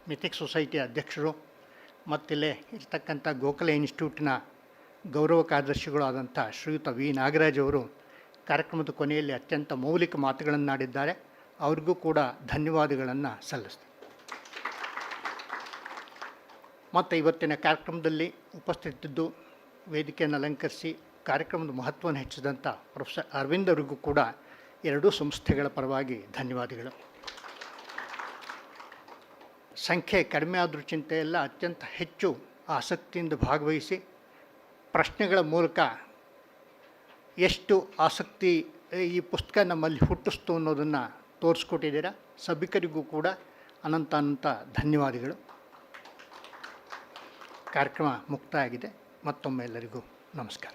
ಮಿಥಿಕ್ಸ್ ಸೊಸೈಟಿಯ ಅಧ್ಯಕ್ಷರು ಮತ್ತಿಲ್ಲೇ ಇರ್ತಕ್ಕಂಥ ಗೋಖಲೆ ಇನ್ಸ್ಟಿಟ್ಯೂಟಿನ ಗೌರವ ಕಾರ್ಯದರ್ಶಿಗಳು ಆದಂಥ ಶ್ರೀಯುತ ವಿ ನಾಗರಾಜ್ ಅವರು ಕಾರ್ಯಕ್ರಮದ ಕೊನೆಯಲ್ಲಿ ಅತ್ಯಂತ ಮೌಲಿಕ ಮಾತುಗಳನ್ನಾಡಿದ್ದಾರೆ. ಅವ್ರಿಗೂ ಕೂಡ ಧನ್ಯವಾದಗಳನ್ನು ಸಲ್ಲಿಸ್ತೀನಿ. ಮತ್ತು ಇವತ್ತಿನ ಕಾರ್ಯಕ್ರಮದಲ್ಲಿ ಉಪಸ್ಥಿತಿದ್ದು ವೇದಿಕೆಯನ್ನು ಅಲಂಕರಿಸಿ ಕಾರ್ಯಕ್ರಮದ ಮಹತ್ವವನ್ನು ಹೆಚ್ಚಿದಂಥ ಪ್ರೊಫೆಸರ್ ಅರವಿಂದ್ ಅವರಿಗೂ ಕೂಡ ಎರಡೂ ಸಂಸ್ಥೆಗಳ ಪರವಾಗಿ ಧನ್ಯವಾದಗಳು. ಸಂಖ್ಯೆ ಕಡಿಮೆ ಆದರೂ ಚಿಂತೆ ಇಲ್ಲ, ಅತ್ಯಂತ ಹೆಚ್ಚು ಆಸಕ್ತಿಯಿಂದ ಭಾಗವಹಿಸಿ ಪ್ರಶ್ನೆಗಳ ಮೂಲಕ ಎಷ್ಟು ಆಸಕ್ತಿ ಈ ಪುಸ್ತಕ ನಮ್ಮಲ್ಲಿ ಹುಟ್ಟಿಸ್ತು ಅನ್ನೋದನ್ನು ತೋರಿಸ್ಕೊಟ್ಟಿದ್ದೀರಾ. ಸಭಿಕರಿಗೂ ಕೂಡ ಅನಂತ ಧನ್ಯವಾದಗಳು. ಕಾರ್ಯಕ್ರಮ ಮುಕ್ತಾಯ ಆಗಿದೆ. ಮತ್ತೊಮ್ಮೆ ಎಲ್ಲರಿಗೂ ನಮಸ್ಕಾರ.